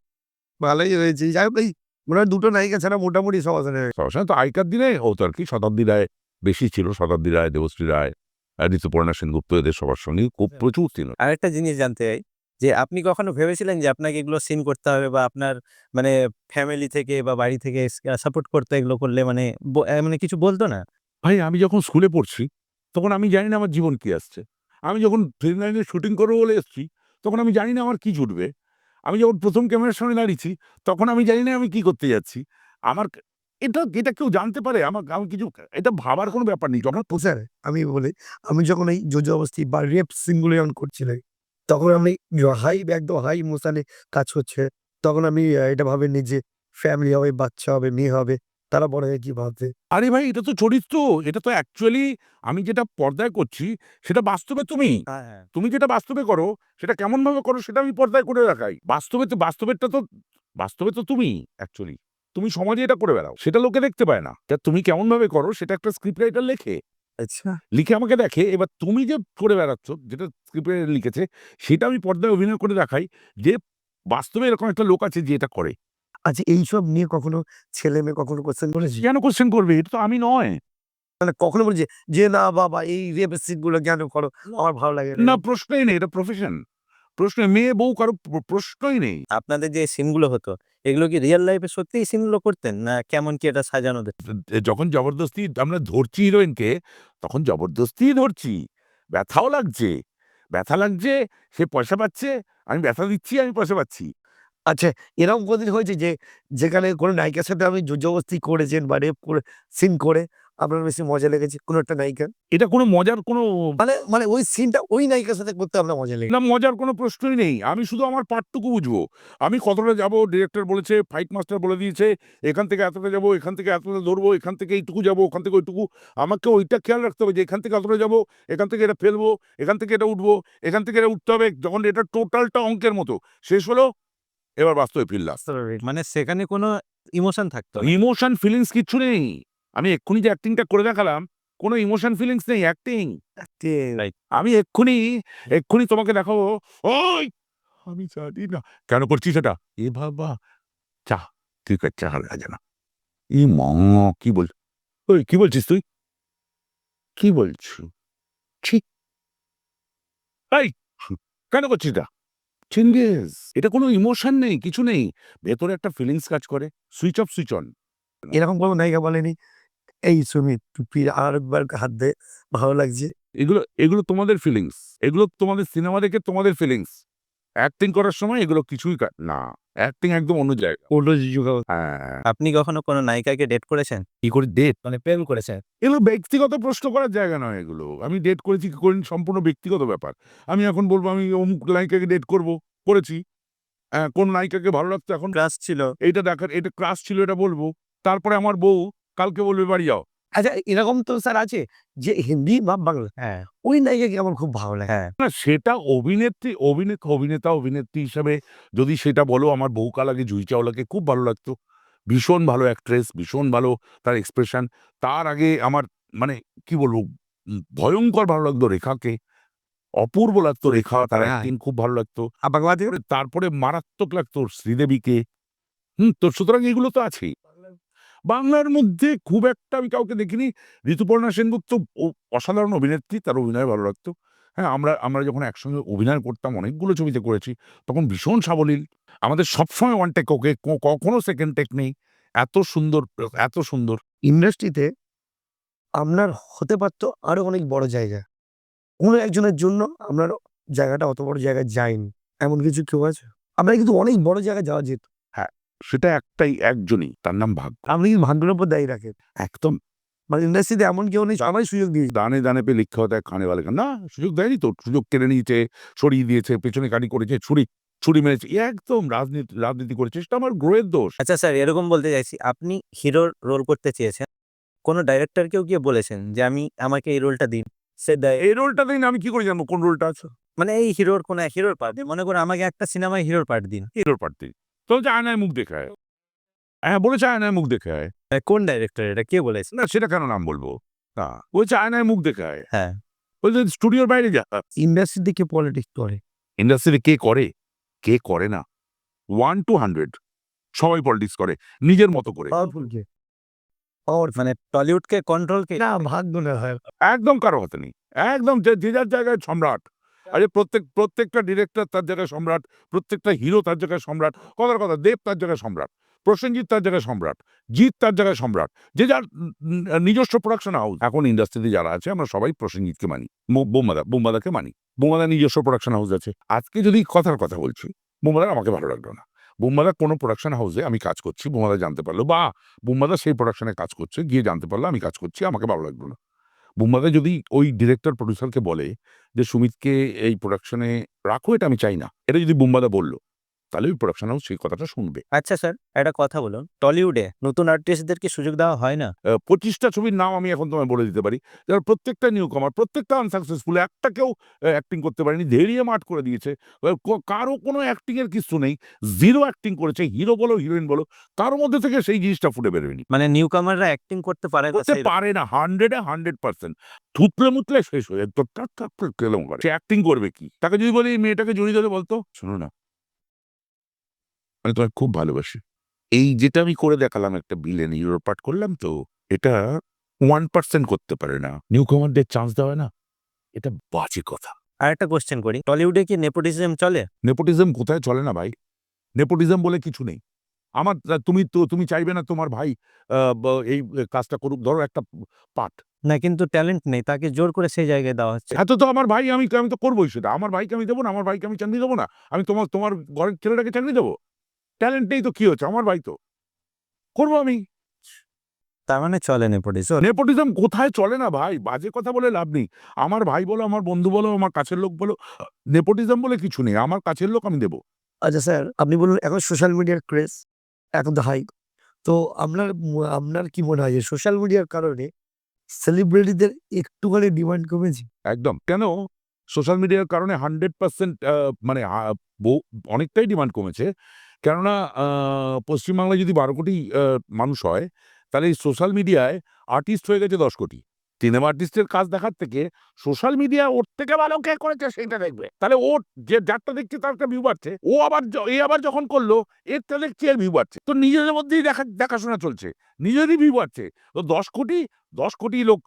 ভালোই হয়েছে। যাই হোক, এই মনে হয় ২ টো নায়িকা ছাড়া মোটামুটি সবার সবসময় তো আগেকার দিনে হতো আরকি। শতাব্দী রায় বেশি ছিল। শতাব্দী রায়, দেবশ্রী রায়, ঋতুপর্ণা সেনগুপ্ত এদের সবার সঙ্গেই খুব প্রচুর ছিল। আরেকটা জিনিস জানতে চাই যে আপনি কখনো ভেবেছিলেন যে আপনাকে এগুলো সিন করতে হবে বা আপনার মানে ফ্যামিলি থেকে বা বাড়ি থেকে সাপোর্ট করতে এগুলো করলে মানে মানে কিছু বলতো না? ভাই আমি যখন স্কুলে পড়ছি, তখন আমি জানি না আমার জীবন কি আসছে। আমি যখন ফিল্ম লাইনে শুটিং করব বলে এসছি, তখন আমি জানি না আমার কি জুটবে। আমি যখন ১ম ক্যামেরার সামনে দাঁড়িয়েছি, তখন আমি জানি না আমি কি করতে যাচ্ছি। আমার এটা কেউ জানতে পারে? আমি কিছু এটা ভাবার কোনো ব্যাপার নেই। যখন স্যার আমি বলি, আমি যখন এই জবরদস্তি বা রেপ সিনগুলো যখন করছিলাম, তখন আমি একদম হাই ইমোশনে কাজ হচ্ছে। তখন আমি এটা ভাবিনি যে ফ্যামিলি হবে, বাচ্চা হবে, মেয়ে হবে। তারা বড় হয়ে কি ভাববে? আরে ভাই এটা তো চরিত্র। এটা তো অ্যাকচুয়ালি আমি যেটা পর্দায় করছি, সেটা বাস্তবে তুমি। হ্যাঁ, হ্যাঁ। তুমি যেটা বাস্তবে করো, সেটা কেমনভাবে করো সেটা আমি পর্দায় করে দেখাই। বাস্তবে তো তুমি অ্যাকচুয়ালি। তুমি সমাজে এটা করে বেড়াও। সেটা লোকে দেখতে পায় না। তা তুমি কেমনভাবে করো সেটা একটা স্ক্রিপ্ট রাইটার লেখে। আচ্ছা। লিখে আমাকে দেখে। এবার তুমি যে করে বেড়াচ্ছ, যেটা স্ক্রিপ্ট রাইটার লিখেছে, সেটা আমি পর্দায় অভিনয় করে দেখাই যে বাস্তবে এরকম একটা লোক আছে যে এটা করে। আচ্ছা, এইসব নিয়ে কখনো ছেলে-মেয়ে কখনো কোয়েশ্চেন করেছে? কেন কোয়েশ্চেন করবে? এটা তো আমি নয়। মানে কখনো বলেছে যে, "না বাবা এই রেপ সিনগুলো কেন করো? আমার ভালো লাগে না।" না প্রশ্নই নেই। এটা প্রফেশন। মেয়ে বউ কারো প্রশ্নই নেই। আপনাদের যে সিনগুলো হতো, এগুলো কি রিয়াল লাইফ এ সত্যিই সিনগুলো করতেন? না কেমন কি এটা সাজানো যখন জবরদস্তি আমরা ধরছি হিরোইনকে, তখন জবরদস্তিই ধরছি। ব্যথাও লাগছে। ব্যথা লাগছে, সে পয়সা পাচ্ছে, আমি ব্যথা দিচ্ছি, আমি পয়সা পাচ্ছি। আচ্ছা, এরকম কোনদিন হয়েছে যে যেখানে কোনো নায়িকার সাথে আপনি জবরদস্তি করেছেন বা রেপ করে সিন করে আপনার বেশি মজা লেগেছে কোনো একটা নায়িকার? এটা কোনো মজার কোনো মানে ওই সিনটা ওই নায়িকার সাথে করতে আপনার মজা লেগেছে? না মজার কোনো প্রশ্নই নেই। আমি শুধু আমার পার্টটুকু বুঝবো। আমি কতটা যাবো, ডিরেক্টর বলেছে, ফাইট মাস্টার বলে দিয়েছে, এখান থেকে এতটা যাবো, এখান থেকে এতটা ধরবো, এখান থেকে এইটুকু যাবো, ওখান থেকে ওইটুকু। আমাকে ওইটা খেয়াল রাখতে হবে যে এখান থেকে এতটা যাবো, এখান থেকে এটা ফেলবো, এখান থেকে এটা উঠবো, এখান থেকে এটা উঠতে হবে। যখন এটা টোটালটা অঙ্কের মতো শেষ হলো, এবার বাস্তবে ফিরলাম। মানে সেখানে কোনো ইমোশন থাকতো না। ইমোশন ফিলিংস কিচ্ছু নেই। আমি এক্ষুনি যে অ্যাক্টিংটা করে দেখালাম, কোনো ইমোশন ফিলিংস নেই, অ্যাক্টিং। রাইট। আমি এক্ষুনি তোমাকে দেখাবো, ওই আমি জানি না। কেন করছিস এটা? এ বাবা! চা, ঠিক আছে, চা লাগে না। ই মা! কি বল ওই কি বলছিস তুই? কি বলছো? ছি! এই! কেন করছিস এটা? চেঙ্গেজ! এটা কোনো ইমোশন নেই, কিছু নেই। ভেতরে একটা ফিলিংস কাজ করে। Switch off, switch on. এরকম কোনো নায়িকা বলেনি, "এই সুমিত তুই আরেকবার হাত দে, ভালো লাগছে।" এগুলো তোমাদের ফিলিংস। এগুলো তোমাদের সিনেমা দেখে তোমাদের ফিলিংস। অ্যাক্টিং করার সময় এগুলো কিছুই না। অ্যাক্টিং একদম অন্য জায়গা। হ্যাঁ। আপনি কখনো কোনো নায়িকাকে ডেট করেছেন? কি করে ডেট? মানে প্রেম করেছেন? এগুলো ব্যক্তিগত প্রশ্ন করার জায়গা নয় এগুলো। আমি ডেট করেছি কি করিনি সম্পূর্ণ ব্যক্তিগত ব্যাপার। আমি এখন বলব আমি অমুক নায়িকাকে ডেট করব, করেছি। কোন নায়িকাকে ভালো লাগতো এখন ক্রাশ ছিল? এইটা দেখার, এটা ক্রাশ ছিল এটা বলব। তারপরে আমার বউ কালকে বলবে বাড়ি যাও। আচ্ছা, এরকম তো স্যার আছে যে হিন্দি বা বাংলা হ্যাঁ, ওই নায়িকাকে আমার খুব ভালো লাগে। হ্যাঁ। না সেটা অভিনেতা-অভিনেত্রী হিসাবে যদি সেটা বলো আমার বহুকাল আগে জুহি চাওলাকে খুব ভালো লাগতো। ভীষণ ভালো অ্যাক্ট্রেস, ভীষণ ভালো তার এক্সপ্রেশন। তার আগে আমার মানে কি বলবো ভয়ংকর ভালো লাগতো রেখাকে। অপূর্ব লাগতো রেখা, তার হ্যাঁ। অ্যাক্টিং খুব ভালো লাগতো। আর বাংলাতে? তারপরে মারাত্মক লাগতো শ্রীদেবীকে। তো সুতরাং এগুলো তো আছেই। বাংলার মধ্যে খুব একটা আমি কাউকে দেখিনি। ঋতুপর্ণা সেনগুপ্ত অসাধারণ অভিনেত্রী, তার অভিনয় ভালো লাগতো। হ্যাঁ, আমরা যখন একসঙ্গে অভিনয় করতাম অনেকগুলো ছবিতে করেছি, তখন ভীষণ সাবলীল। আমাদের সবসময় ওয়ান টেক ওকে, কখনো সেকেন্ড টেক নেই। এত সুন্দর, এত সুন্দর। ইন্ডাস্ট্রিতে আপনার হতে পারতো আরো অনেক বড় জায়গা। কোনো একজনের জন্য আপনার জায়গাটা অত বড় জায়গায় যায়নি। এমন কিছু কেউ আছে? আপনার কিন্তু অনেক বড় জায়গায় যাওয়া যেত। হ্যাঁ, সেটা একজনই, তার নাম ভাগ্য। আপনি কিন্তু ভাগ্যের উপর দায়ী রাখেন। একদম মানে ইন্ডাস্ট্রিতে এমন কেউ নেই সবাই সুযোগ দিয়েছে। দানে, দানে পে লিখা হতা হ্যায় খানে ওয়ালে কা না, সুযোগ দেয়নি তো। সুযোগ কেড়ে নিয়েছে, সরিয়ে দিয়েছে, পেছনে গাড়ি করেছে, ছুরি মেরেছে। একদম রাজনীতি করেছে। সেটা আমার গ্রহের দোষ। আচ্ছা স্যার এরকম বলতে চাইছি, আপনি হিরোর রোল করতে চেয়েছেন। কোনো ডাইরেক্টরকেও গিয়ে বলেছেন যে আমাকে এই রোলটা দিন? সে দেয় এই রোলটা দিন, আমি কি করে জানবো কোন রোলটা আছে? মানে এই হিরোর কোনো হিরোর পার্ট মনে করুন আমাকে একটা সিনেমায় হিরোর পার্ট দিন। হিরোর প্রার্থী তো যে আয়নায় মুখ দেখে আয়। হ্যাঁ, বলেছে আয়নায় মুখ দেখে আয়। কোন ডাইরেক্টর এটা কে বলেছে? না সেটা কেন নাম বলবো? না, বলছে আয়নায় মুখ দেখে আয়। হ্যাঁ। বলছে স্টুডিওর বাইরে যা। ইন্ডাস্ট্রির দিকে পলিটিক্স করে। ইন্ডাস্ট্রিতে কে করে? কে করে না? 1 to 100 সবাই পলিটিক্স করে নিজের মতো করে। পাওয়ারফুল কে? পাওয়ারফুল মানে টলিউডকে কন্ট্রোল কে? না, ভাগ্য না হয়। একদম কারো হাতে নেই। একদম যে যার জায়গায় সম্রাট। আরে প্রত্যেকটা ডিরেক্টর তার জায়গায় সম্রাট, প্রত্যেকটা হিরো তার জায়গায় সম্রাট। কথার কথা দেব তার জায়গায় সম্রাট, প্রসেনজিৎ তার জায়গায় সম্রাট, জিৎ তার জায়গায় সম্রাট। যে যার নিজস্ব প্রোডাকশন হাউস। এখন ইন্ডাস্ট্রিতে যারা আছে আমরা সবাই প্রসেনজিৎকে মানি, বোমবাদাকে মানি। বোমবাদার নিজস্ব প্রোডাকশন হাউস আছে। আজকে যদি কথার কথা বলছি, বোমবাদার আমাকে ভালো লাগলো না। বোমবাদার কোনো প্রোডাকশন হাউসে আমি কাজ করছি, বোমবাদা জানতে পারলো বা বোমবাদা সেই প্রোডাকশনে কাজ করছে, গিয়ে জানতে পারলো আমি কাজ করছি, আমাকে ভালো লাগলো না। বুম্বাদা যদি ওই ডিরেক্টর প্রোডিউসারকে বলে যে সুমিতকে এই প্রোডাকশনে রাখো, এটা আমি চাই না, এটা যদি বুম্বাদা বলল, তাহলে ওই প্রোডাকশন হাউস সেই কথাটা শুনবে। আচ্ছা স্যার একটা কথা বলুন, টলিউডে নতুন আর্টিস্টদেরকে সুযোগ দেওয়া হয় না? 25টা ছবির নাম আমি এখন তোমায় বলে দিতে পারি, যারা প্রত্যেকটা নিউ কামার, প্রত্যেকটা আনসাকসেসফুল, একটা কেউ অ্যাক্টিং করতে পারেনি, ধেরিয়ে মাঠ করে দিয়েছে। কারো কোনো অ্যাক্টিং এর কিছু নেই, জিরো অ্যাক্টিং করেছে, হিরো বলো হিরোইন বলো, কারোর মধ্যে থেকে সেই জিনিসটা ফুটে বেরোয়নি। মানে নিউ কামাররা অ্যাক্টিং করতে পারে না করতে পারে না 100% থুতলে মুতলে শেষ হয়ে যায়। তো টাক টাক করে কেলম করে। সে অ্যাক্টিং করবে কি? তাকে যদি বলি মেয়েটাকে জড়িয়ে ধরে বলতো, শোনো না, আমি তোমায় খুব ভালোবাসি। এই যেটা আমি করে দেখালাম, একটা ভিলেন হিরোর পার্ট করলাম তো, এটা 1% করতে পারে না। নিউ কামারদের চান্স দেওয়া না, এটা বাজে কথা। আর একটা কোশ্চেন করি, টলিউডে কি নেপোটিজম চলে? নেপোটিজম কোথায় চলে না ভাই? নেপোটিজম বলে কিছু নেই। আমার তুমি চাইবে না তোমার ভাই এই কাজটা করুক, ধরো একটা পার্ট। না কিন্তু ট্যালেন্ট নেই, তাকে জোর করে সেই জায়গায় দেওয়া হচ্ছে। এত তো আমার ভাই, আমি তো করবোই সেটা। আমার ভাইকে আমি দেবো না? আমার ভাইকে আমি চাকরি দেবো না? আমি তোমার ঘরের ছেলেটাকে চাকরি দেবো? ট্যালেন্ট নেই তো কি হচ্ছে? আমার ভাই তো, করবো আমি। তার মানে চলে নেপোটিজম। নেপোটিজম কোথায় চলে না ভাই? বাজে কথা বলে লাভ নেই। আমার ভাই বলো, আমার বন্ধু বলো, আমার কাছের লোক বলো, নেপোটিজম বলে কিছু নেই। আমার কাছের লোক আমি দেবো। আচ্ছা স্যার, আপনি বলুন এখন সোশ্যাল মিডিয়ার ক্রেজ এখন তো হাই। তো আপনার কি মনে হয় যে সোশ্যাল মিডিয়ার কারণে সেলিব্রিটিদের একটুখানি ডিমান্ড কমেছে? একদম। কেন? সোশ্যাল মিডিয়ার কারণে 100% মানে অনেকটাই ডিমান্ড কমেছে। কেননা পশ্চিমবাংলায় যদি ১২ কোটি মানুষ হয়, তাহলে এই সোশ্যাল মিডিয়ায় আর্টিস্ট হয়ে গেছে ১০ কোটি। সিনেমা আর্টিস্টের কাজ দেখার থেকে সোশ্যাল মিডিয়া ওর থেকে ভালো কে করেছে সেইটা দেখবে। তাহলে ওর যারটা দেখছে তার একটা ভিউ বাড়ছে। এ আবার যখন করলো, এরটা দেখছে এর ভিউ বাড়ছে। তো নিজেদের মধ্যেই দেখাশোনা চলছে। নিজেরই ভিউ বাড়ছে। তো ১০ কোটি লোক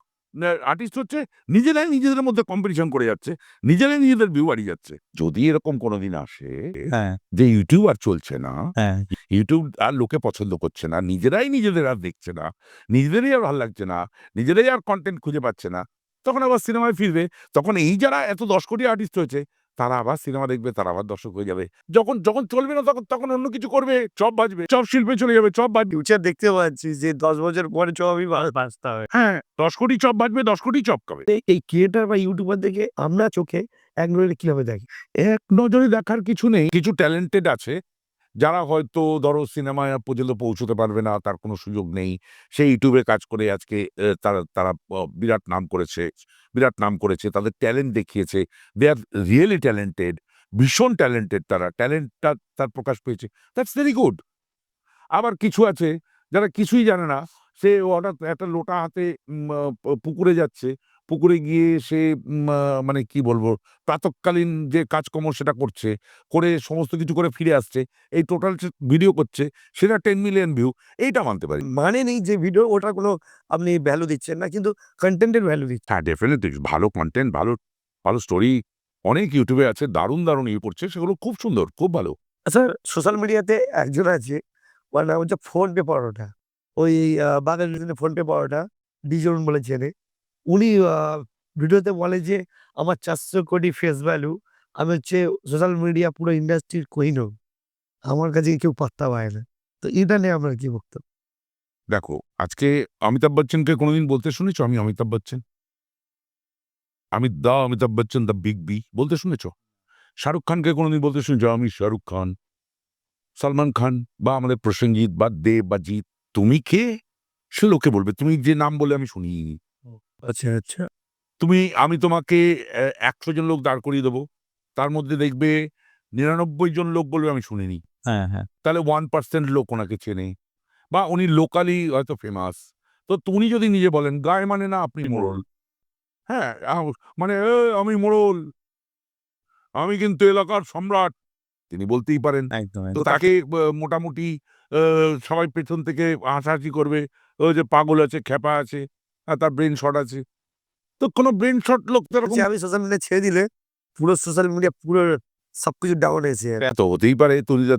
আর্টিস্ট হচ্ছে, নিজেরাই নিজেদের মধ্যে কম্পিটিশন করে যাচ্ছে, নিজেরাই নিজেদের ভিউ বাড়িয়ে যাচ্ছে। যদি এরকম কোনোদিন আসে হ্যাঁ, যে ইউটিউব আর চলছে না, হ্যাঁ। ইউটিউব আর লোকে পছন্দ করছে না, নিজেরাই নিজেদের আর দেখছে না, নিজেদেরই আর ভাল লাগছে না, নিজেরাই আর কনটেন্ট খুঁজে পাচ্ছে না, তখন আবার সিনেমায় ফিরবে। তখন এই যারা এত ১০ কোটি আর্টিস্ট হয়েছে, তারা আবার সিনেমা দেখবে, তারা আবার দর্শক হয়ে যাবে। যখন যখন চলবে না, তখন অন্য কিছু করবে, চপ বাজবে, চপ শিল্পে চলে যাবে, চপ বাজবে। ফিউচার দেখতে পাচ্ছি যে ১০ বছর পরে সবই বাঁচতে হবে। হ্যাঁ, ১০ কোটি চপ বাজবে, ১০ কোটি চপ খাবে। এই ক্রিয়েটর বা ইউটিউবার দেখে আমরা চোখে এক নজরে কিভাবে দেখি? এক নজরে দেখার কিছু নেই। কিছু ট্যালেন্টেড আছে, যারা হয়তো ধরো সিনেমায় পর্যন্ত পৌঁছতে পারবে না, তার কোনো সুযোগ নেই। সে ইউটিউবে কাজ করে আজকে তারা তারা বিরাট নাম করেছে, বিরাট নাম করেছে। তাদের ট্যালেন্ট দেখিয়েছে। দে আর রিয়েলি ট্যালেন্টেড, ভীষণ ট্যালেন্টেড তারা। ট্যালেন্টটা তার প্রকাশ পেয়েছে। That's very good. আবার কিছু আছে যারা কিছুই জানে না। সে হঠাৎ একটা লোটা হাতে পুকুরে যাচ্ছে। পুকুরে গিয়ে সে মানে কি বলবো? প্রাতঃকালীন যে কাজকর্ম সেটা করছে। করে সমস্ত কিছু করে ফিরে আসছে। এই টোটাল ভিডিও করছে। সেটা 10 মিলিয়ন ভিউ। এইটা মানতে পারি। মানে নেই যে ভিডিও ওটার কোনো আপনি ভ্যালু দিচ্ছেন না, কিন্তু কনটেন্টের ভ্যালু দিচ্ছেন। হ্যাঁ, ডেফিনিটলি ভালো কনটেন্ট, ভালো স্টোরি অনেক ইউটিউবে আছে। দারুণ, দারুণ ইয়ে করছে। সেগুলো খুব সুন্দর, খুব ভালো। স্যার সোশ্যাল মিডিয়াতে একজন আছে, ওর নাম হচ্ছে ফোনপে পরোটা। ওই বাঙালি ফোনপে পরোটা ডিজন বলে চেনে। উনি ভিডিওতে বলে যে আমার ৪০০ কোটি ফেস ভ্যালু, আমি হচ্ছে সোশ্যাল মিডিয়া পুরো ইন্ডাস্ট্রির কোহিনূর। আমার কাছে কেউ পাত্তা পায় না। তো এটা নিয়ে আপনার কি বক্তব্য? দেখো, আজকে অমিতাভ বচ্চনকে কোনোদিন বলতে শুনেছ আমি অমিতাভ বচ্চন? আমি the Amitabh Bachchan, the big B বলতে শুনেছ? শাহরুখ খানকে কোনোদিন বলতে শুনেছ আমি শাহরুখ খান? সালমান খান বা আমাদের প্রসেনজিৎ বা দেব বা জিৎ, তুমি কে? সে লোকে বলবে। তুমি যে নাম বলে আমি শুনিনি। আচ্ছা, আচ্ছা। আমি তোমাকে ১০০ জন লোক দাঁড় করিয়ে দেবো। তার মধ্যে দেখবে ৯৯ জন লোক বলবে আমি শুনিনি। হ্যাঁ, হ্যাঁ। তাহলে 1% লোক ওনাকে চেনে বা উনি লোকালি হয়তো ফেমাস। তো উনি যদি নিজে বলেন, গায়ে মানে না আপনি মোড়ল। হ্যাঁ, মানে আমি মোড়ল, আমি কিন্তু এলাকার সম্রাট। তিনি বলতেই পারেন। একদম, তো একদম। তাকে মোটামুটি আ সবাই পেছন থেকে হাসাহাসি করবে। ওই যে পাগল আছে, ক্ষেপা আছে, তার ব্রেইন শর্ট আছে। তো কোনো ব্রেইন শর্ট লোক তো এরকম যে আমি সোশ্যাল মিডিয়া ছেড়ে দিলে পুরো সোশ্যাল মিডিয়া পুরো সবকিছু ডাউন হয়েছে। তো হতেই পারে।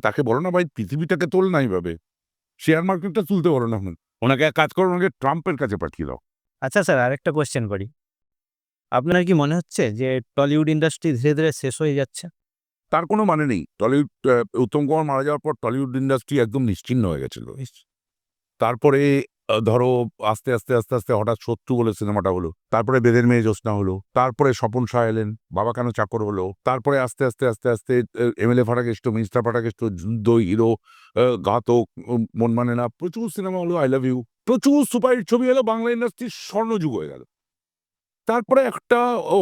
তাকে বলো না ভাই পৃথিবীটাকে তোল না এইভাবে। শেয়ার মার্কেটটা তুলতে পারো না। ওনাকে এক কাজ করো, ওনাকে ট্রাম্পের কাছে পাঠিয়ে দাও। আচ্ছা স্যার, আরেকটা কোয়েশ্চেন করি। আপনার কি মনে হচ্ছে যে টলিউড ইন্ডাস্ট্রি ধীরে, ধীরে শেষ হয়ে যাচ্ছে? তার কোনো মানে নেই। টলিউড উত্তম কুমার মারা যাওয়ার পর টলিউড ইন্ডাস্ট্রি একদম নিশ্চিহ্ন হয়ে গেছিল। তারপরে ধরো আস্তে, আস্তে হঠাৎ 'শত্রু' বলে সিনেমাটা হলো। তারপরে 'বেদের মেয়ে জ্যোৎস্না' হলো। তারপরে স্বপন শাহ এলেন, 'বাবা কেন চাকর' হলো। তারপরে আস্তে, আস্তে এমএলএ ফাটাকেষ্ট, মিনিস্টার ফাটাকেষ্ট, যুদ্ধ, হিরো, ঘাতক, মন মানে না, প্রচুর সিনেমা হলো, 'আই লাভ ইউ'। প্রচুর সুপারহিট ছবি এলো, বাংলা ইন্ডাস্ট্রির স্বর্ণযুগ হয়ে গেল। তারপরে একটা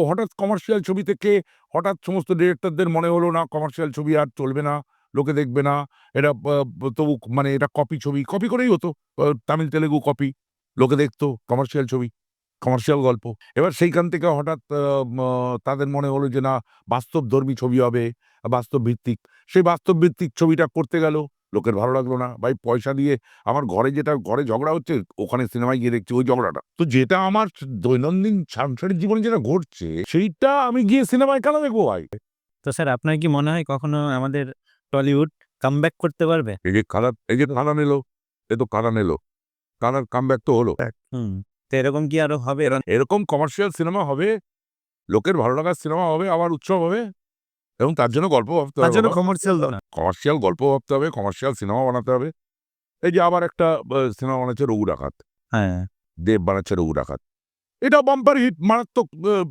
হঠাৎ কমার্শিয়াল ছবি থেকে হঠাৎ সমস্ত ডিরেক্টরদের মনে হলো না কমার্শিয়াল ছবি আর চলবে না, লোকে দেখবে না। এটা তবু মানে এটা কপি ছবি। কপি করেই হতো। তামিল, তেলেগু কপি। লোকে দেখতো কমার্শিয়াল ছবি, কমার্শিয়াল গল্প। এবার সেইখান থেকে হঠাৎ ম তাদের মনে হলো যে না বাস্তবধর্মী ছবি হবে, বাস্তব ভিত্তিক। সেই বাস্তব ভিত্তিক ছবিটা করতে গেল। লোকের ভালো লাগলো না। ভাই পয়সা দিয়ে আমার ঘরে ঝগড়া হচ্ছে, ওখানে সিনেমায় গিয়ে দেখছি ওই ঝগড়াটা। তো যেটা আমার দৈনন্দিন সাংসারিক জীবনে যেটা ঘটছে, সেইটা আমি গিয়ে সিনেমায় কেন দেখবো ভাই? তো স্যার আপনার কি মনে হয় কখনো আমাদের টলিউড কামব্যাক করতে পারবে? এই যে কারান এলো, এ তো কারান এলো। কারান কামব্যাক তো হলো। হুম। তো এরকম কি আরো হবে? এরকম কমার্শিয়াল সিনেমা হবে, লোকের ভালো লাগার সিনেমা হবে, আবার উৎসব হবে এবং তার জন্য গল্প ভাবতে তার হবে জন্য বাবা। কমার্শিয়াল দরকার। কমার্শিয়াল গল্প ভাবতে হবে, কমার্শিয়াল সিনেমা বানাতে হবে। এই যে আবার একটা সিনেমা বানাচ্ছে 'রঘু ডাকাত'। হ্যাঁ। দেব বানাচ্ছে 'রঘু ডাকাত'। এটা বাম্পার হিট, মারাত্মক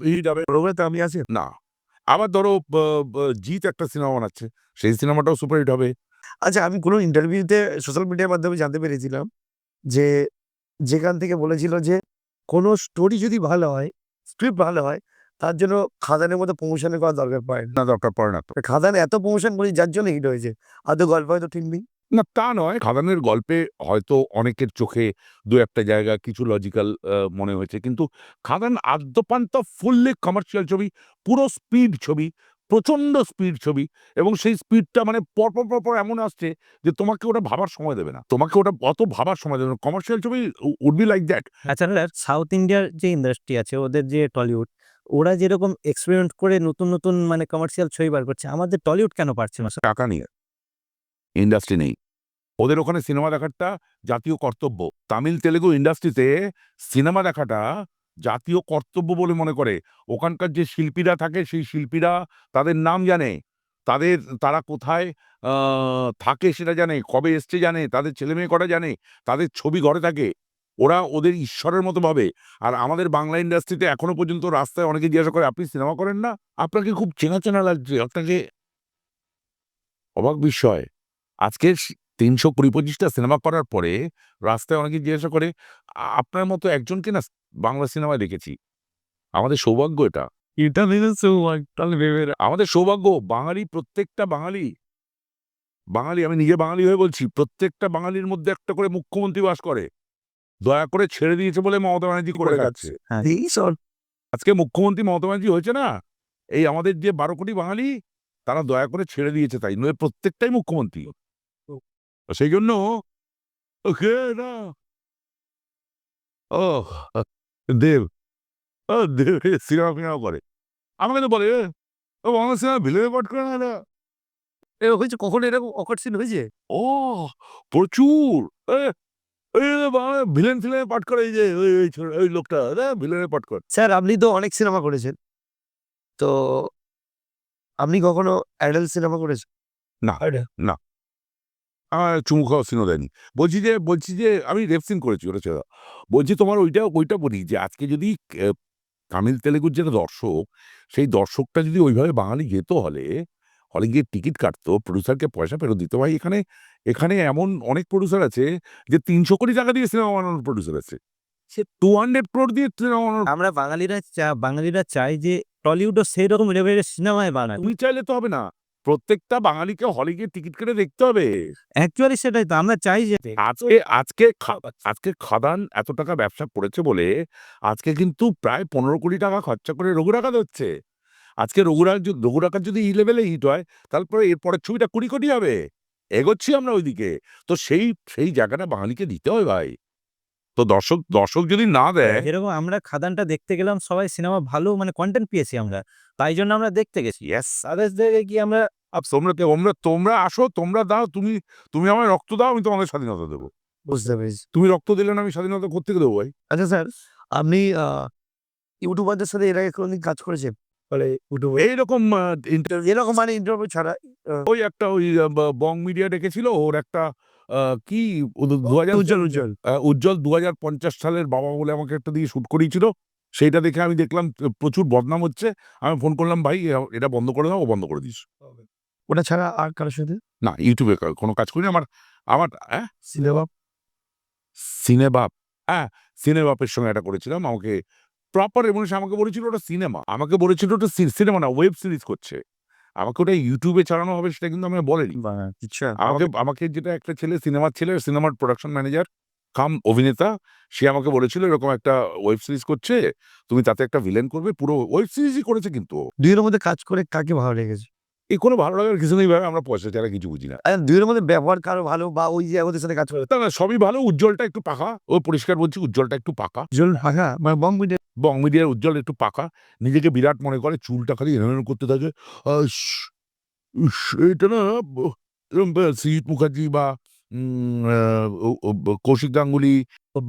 হিট হবে। রোবে তো আমি আছি। না। আবার ধরো ব ব জিৎ একটা সিনেমা বানাচ্ছে। সেই সিনেমাটাও সুপারহিট হবে। আচ্ছা, আমি কোনো ইন্টারভিউতে সোশ্যাল মিডিয়ার মাধ্যমে জানতে পেরেছিলাম যে যেখান থেকে বলেছিল যে কোনো স্টোরি যদি ভালো হয়, স্ক্রিপ্ট ভালো হয়, তার জন্য খাদানের মতো প্রমোশন এর করার দরকার পড়ে না। না দরকার পড়ে না তো। খাদান এত প্রমোশন করেছে যার জন্য হিট হয়েছে। আদৌ গল্প হয়তো ঠিক নেই। না তা নয়। খাদানের গল্পে হয়তো অনেকের চোখে ২-১ টা জায়গা কিছু লজিক্যাল মনে হয়েছে। কিন্তু খাদান আদ্যোপান্ত ফুললি কমার্শিয়াল ছবি, পুরো স্পিড ছবি, প্রচন্ড স্পিড ছবি এবং সেই স্পিডটা মানে পরপর এমন আসছে যে তোমাকে ওটা ভাবার সময় দেবে না। তোমাকে ওটা অত ভাবার সময় দেবে না। কমার্শিয়াল ছবি উড বি লাইক দ্যাট। আচ্ছা স্যার, সাউথ ইন্ডিয়ার যে ইন্ডাস্ট্রি আছে ওদের যে টলিউড, ওরা যেরকম এক্সপেরিমেন্ট করে নতুন, নতুন মানে কমার্শিয়াল ছবি বার করছে, আমাদের টলিউড কেন পারছে না স্যার? টাকা নিয়ে ইন্ডাস্ট্রি নেই। ওদের ওখানে সিনেমা দেখাটা জাতীয় কর্তব্য। তামিল, তেলেগু ইন্ডাস্ট্রিতে সিনেমা দেখাটা জাতীয় কর্তব্য বলে মনে করে। ওখানকার যে শিল্পীরা থাকে সেই শিল্পীরা তাদের নাম জানে। তারা কোথায় আ থাকে সেটা জানে, কবে এসছে জানে, তাদের ছেলেমেয়ে কটা জানে, তাদের ছবি ঘরে থাকে। ওরা ওদের ঈশ্বরের মতো ভাবে। আর আমাদের বাংলা ইন্ডাস্ট্রিতে এখনো পর্যন্ত রাস্তায় অনেকে জিজ্ঞাসা করে, "আপনি সিনেমা করেন না? আপনাকে খুব চেনা লাগছে। আপনাকে" অবাক বিস্ময়। আজকে ৩২০-২৫ টা সিনেমা করার পরে রাস্তায় অনেকে জিজ্ঞাসা করে, আপনার মতো একজনকে না বাংলা সিনেমায় দেখেছি।" আমাদের সৌভাগ্য এটা। এটা ভেবেছো তাহলে ভেবে আমাদের সৌভাগ্য প্রত্যেকটা বাঙালি আমি নিজে বাঙালি হয়ে বলছি, প্রত্যেকটা বাঙালির মধ্যে একটা করে মুখ্যমন্ত্রী বাস করে। দয়া করে ছেড়ে দিয়েছে বলে মমতা ব্যানার্জি করে খাচ্ছে। হ্যাঁ। এই সব আজকে মুখ্যমন্ত্রী মমতা ব্যানার্জি হয়েছে না, এই আমাদের যে ১২ কোটি বাঙালি তারা দয়া করে ছেড়ে দিয়েছে তাই। নইলে প্রত্যেকটাই মুখ্যমন্ত্রী। সেই জন্য ওকে না ওহ! দেব, দেব সিনেমা করে। আমাকে তো বলে, "ও বাংলা সিনেমা ভিলেনে পাঠ করে না এরা?" হয়েছে কখনো এরকম অকওয়ার্ড সিন হয়েছে? ওহ! প্রচুর। এ এই বাংলা ভিলেন-ফিলেনে পাঠ করে এই যে ওই লোকটা ভিলেনের পাঠ করে। স্যার আপনি তো অনেক সিনেমা করেছেন। তো আপনি কখনো অ্যাডাল্ট সিনেমা করেছেন? না, না। আমার চুমু খাওয়ার সিনও দেয়নি। বলছি যে আমি রেপ সিন করেছি ওটা ছেড়ে দাও। বলছি তোমার ওইটা বলি যে আজকে যদি তামিল তেলেগুর যেটা দর্শক, সেই দর্শকটা যদি ওইভাবে বাঙালি যেত হলে, হলে গিয়ে টিকিট কাটতো, প্রোডিউসারকে পয়সা ফেরত দিত। ভাই এখানে এখানে এমন অনেক প্রোডিউসার আছে যে ৩০০ কোটি টাকা দিয়ে সিনেমা বানানোর প্রোডিউসার আছে। সে 200 ক্রোড় দিয়ে সিনেমা বানানোর আমরা বাঙালিরা চাই যে টলিউডও সেই রকম লেভেলের সিনেমায় বানায়। তুমি চাইলে তো হবে না। প্রত্যেকটা বাঙালিকে হলে গিয়ে টিকিট কেটে দেখতে হবে। অ্যাকচুয়ালি সেটাই তো আমরা চাই যে আজকে খাদান এত টাকা ব্যবসা করেছে বলে আজকে কিন্তু প্রায় ১৫ কোটি টাকা খরচা করে রঘু ডাকাত হচ্ছে। আজকে রঘু ডাকাত যদি এই লেভেলে হিট হয়, তারপরে এরপরের ছবিটা ২০ কোটি হবে। এগোচ্ছি আমরা ওইদিকে। তো সেই জায়গাটা বাঙালিকে দিতে হয় ভাই। তো দর্শক যদি না দেয় যেরকম আমরা খাদানটা দেখতে গেলাম, সবাই সিনেমা ভালো মানে কনটেন্ট পেয়েছি আমরা। তাই জন্য আমরা দেখতে গেছি। ইয়েস, আদার্স জায়গায় গিয়ে আমরা তোমরা আসো, তোমরা দাও, তুমি আমায় রক্ত দাও, আমি তোমাকে স্বাধীনতা দেবো। বুঝতে পেরেছি। তুমি রক্ত দিলে না আমি স্বাধীনতা কোত্থেকে দেবো ভাই? আচ্ছা স্যার, আপনি ইউটিউবারদের সাথে এর আগে কোনদিন কাজ করেছেন? মানে ইউটিউবে এইরকম এরকম মানে ইন্টারভিউ ছাড়া ওই একটা ওই বং মিডিয়া ডেকেছিল, ওর একটা কি ২০০০ উজ্জ্বল। উজ্জ্বল ২০৫০ সালের বাবা বলে আমাকে একটা দিয়ে শুট করিয়েছিল। সেইটা দেখে আমি দেখলাম প্রচুর বদনাম হচ্ছে। আমি ফোন করলাম, ভাই এটা বন্ধ করে দাও। ও বন্ধ করে দিয়েছে। ওটা ছাড়া আর কারোর সাথে? না, ইউটিউবে কোনো কাজ করিনি। আমার সিনেমা? সিনেবাপ, সিনেবাপের সঙ্গে একটা করেছিলাম। আমাকে প্রপার রেমুনেশন আমাকে বলেছিল ওটা সিনেমা। আমাকে বলেছিল ওটা সিনেমা না, ওয়েব সিরিজ করছে। আমাকে ওটা ইউটিউবে চালানো হবে সেটা কিন্তু আমাকে বলেনি। আচ্ছা। আমাকে যেটা একটা সিনেমার প্রোডাকশন ম্যানেজার কাম অভিনেতা, সে আমাকে বলেছিল এরকম একটা ওয়েব সিরিজ করছে, তুমি তাতে একটা ভিলেন করবে। পুরো ওয়েব সিরিজই করেছে কিন্তু ও। দুইয়ের মধ্যে কাজ করে কাকে ভালো লেগেছে? এই কোনো ভালো লাগার কিছু নেই ভাই, আমরা পয়সা ছাড়া কিছু বুঝি না। আচ্ছা, দুইয়ের মধ্যে ব্যবহার কারো ভালো বা ওই যে ওদের সাথে কাজ করে না, সবই ভালো। উজ্জ্বলটা একটু পাকা। ও পরিষ্কার বলছি, উজ্জ্বলটা একটু পাকা। জল ফাঁকা মানে বং মিডিয়া বং মিডিয়ার উজ্জ্বল একটু পাকা। নিজেকে বিরাট মনে করে, চুলটা খালি এরম করতে থাকে। আস ইস! এটা না এরম সৃজিত মুখার্জি বা কৌশিক গাঙ্গুলি,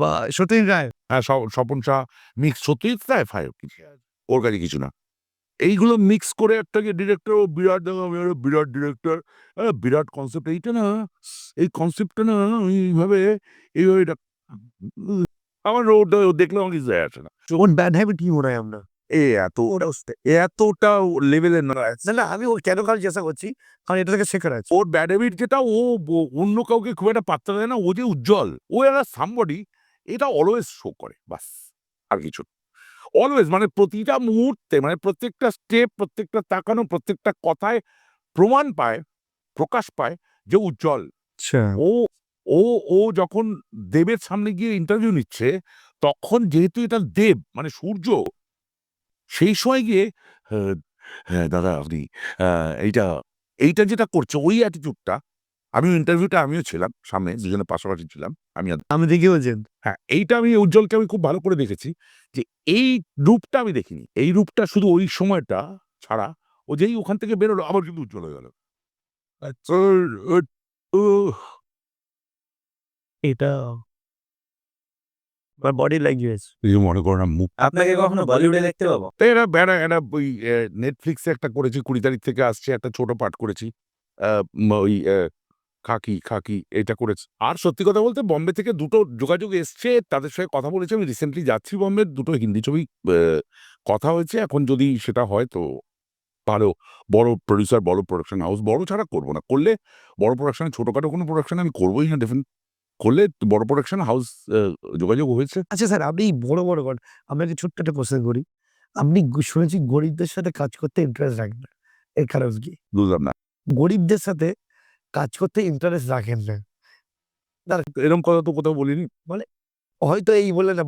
বা সত্যিন রায়। স্বপন শাহ মিক্স, সত্যজিৎ রায় ওর কাছে কিছু না। এইগুলো মিক্স করে একটা ডিরেক্টর, ও বিরাট বিরাট ডিরেক্টর, বিরাট কনসেপ্ট। এই কনসেপ্টটা না আমি এইভাবে আমার ওটা দেখলে আমার কিছু যায় আসে না। ওর ব্যাড হ্যাবিট কি মনে হয় আপনার? এতটা লেভেলের নয়। না, আমি ও কেন কারণ জিজ্ঞাসা করছি, কারণ এটা থেকে শেখার আছে। ওর ব্যাড হ্যাবিট যেটা, ও অন্য কাউকে খুব একটা পাত্তা দেয় না। ও যে উজ্জ্বল, ও একটা সামবডি, এটা অলওয়েজ শো করে, বাস। আর কিছু না। অলওয়েজ, মানে প্রতিটা মুহূর্তে, মানে প্রত্যেকটা স্টেপ, প্রত্যেকটা তাকানো, প্রত্যেকটা কথায় প্রমাণ পায়, প্রকাশ পায় যে উজ্জ্বল। আচ্ছা। ও ও ও যখন দেবের সামনে গিয়ে ইন্টারভিউ নিচ্ছে, তখন যেহেতু এটা দেব মানে সূর্য, সেই সময় গিয়ে হ্যাঁ, হ্যাঁ দাদা আপনি এইটা এইটা যেটা করছে ওই অ্যাটিটিউডটা, আমিও ছিলাম সামনে, দুজনে পাশাপাশি ছিলাম। আমি দেখেওছেন। হ্যাঁ, এইটা আমি উজ্জ্বলকে খুব ভালো করে দেখেছি যে এই রূপটা আমি দেখিনি। এই রূপটা শুধু ওই সময়টা ছাড়া, ও যেই ওখান থেকে বেরোলো আবার কিন্তু উজ্জ্বল হয়ে গেল। আচ্ছা, এটা বডি ল্যাঙ্গুয়েজ। এই মনে করো না মুখ আপনাকে কখনো বলিউডে দেখতে পাবো? তো এরা ওই নেটফ্লিক্সে একটা করেছি, ২০ তারিখ থেকে আসছে, একটা ছোট পাঠ করেছি। ওই খাকি এটা করেছি। আর সত্যি কথা বলতে বম্বে থেকে দুটো যোগাযোগ এসছে, তাদের সঙ্গে কথা বলেছি। আমি রিসেন্টলি যাচ্ছি বম্বে, দুটো হিন্দি ছবি কথা হয়েছে। এখন যদি সেটা হয় তো ভালো। বড় প্রোডিউসার, বড় প্রোডাকশন হাউস, বড় ছাড়া করব না। করলে বড় প্রোডাকশন, ছোটখাটো কোনো প্রোডাকশন আমি করবই না ডেফিনিট। করলে বড় প্রোডাকশন হাউস যোগাযোগ হয়েছে। আচ্ছা স্যার, আপনি বড় করেন। আপনাকে ছোট্ট একটা প্রশ্ন করি। আপনি শুনেছি গরিবদের সাথে কাজ করতে ইন্টারেস্ট রাখেন না। এর কারণ কি? বুঝলাম না। গরিবদের সাথে কাজ করতে ইন্টারেস্ট রাখেন না। এরকম কথা তো কোথাও বলিনি। হয়তো এই বলে না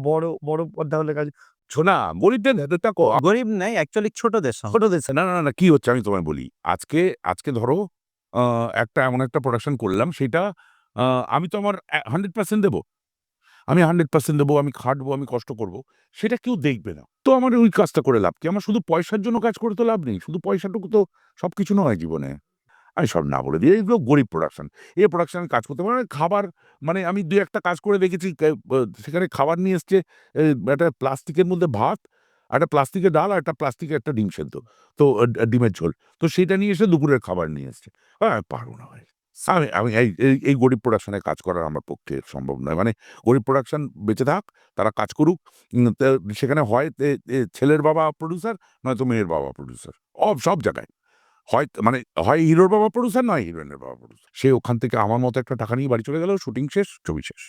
বড় পর্দা হলে কাজ শোনা, গরিবদের নেতাটা গরিব নাই, অ্যাকচুয়ালি ছোটদের সঙ্গে। ছোটদের সাথে না, কি হচ্ছে আমি তোমায় বলি। আজকে ধরো এমন একটা প্রোডাকশন করলাম, সেটা আমি তো আমার 100% দেব। আমি 100% দেব, আমি খাটবো, আমি কষ্ট করব। সেটা কেউ দেখবে না। তো আমার ওই কাজটা করে লাভ কি? আমার শুধু পয়সার জন্য কাজ করে তো লাভ নেই। শুধু পয়সাটুকু তো সবকিছু নয় জীবনে। আমি সব না বলে দিই। এগুলো গরিব প্রোডাকশন। এই প্রোডাকশনে কাজ করতে পারে খাবার, মানে আমি ২-১ টা কাজ করে দেখেছি। সেখানে খাবার নিয়ে এসছে, একটা প্লাস্টিকের মধ্যে ভাত, একটা প্লাস্টিকের ডাল, আর একটা প্লাস্টিকে একটা ডিম সেদ্ধ। তো ডিমের ঝোল। তো সেইটা নিয়ে এসে দুপুরের খাবার নিয়ে এসছে। পারব না ভাই। আমি এই গরিব প্রোডাকশনে কাজ করা আমার পক্ষে সম্ভব নয়। মানে গরিব প্রোডাকশন বেঁচে থাক, তারা কাজ করুক। তা সেখানে হয় ছেলের বাবা প্রোডিউসার, নয়তো মেয়ের বাবা প্রোডিউসার। সব জায়গায়। হয় হিরোর বাবা প্রডিউসার, নয় হিরোইনের বাবা প্রডিউসার। সে ওখান থেকে আমার মতো একটা টাকা নিয়ে বাড়ি চলে গেল, শুটিং শেষ, ছবি শেষ।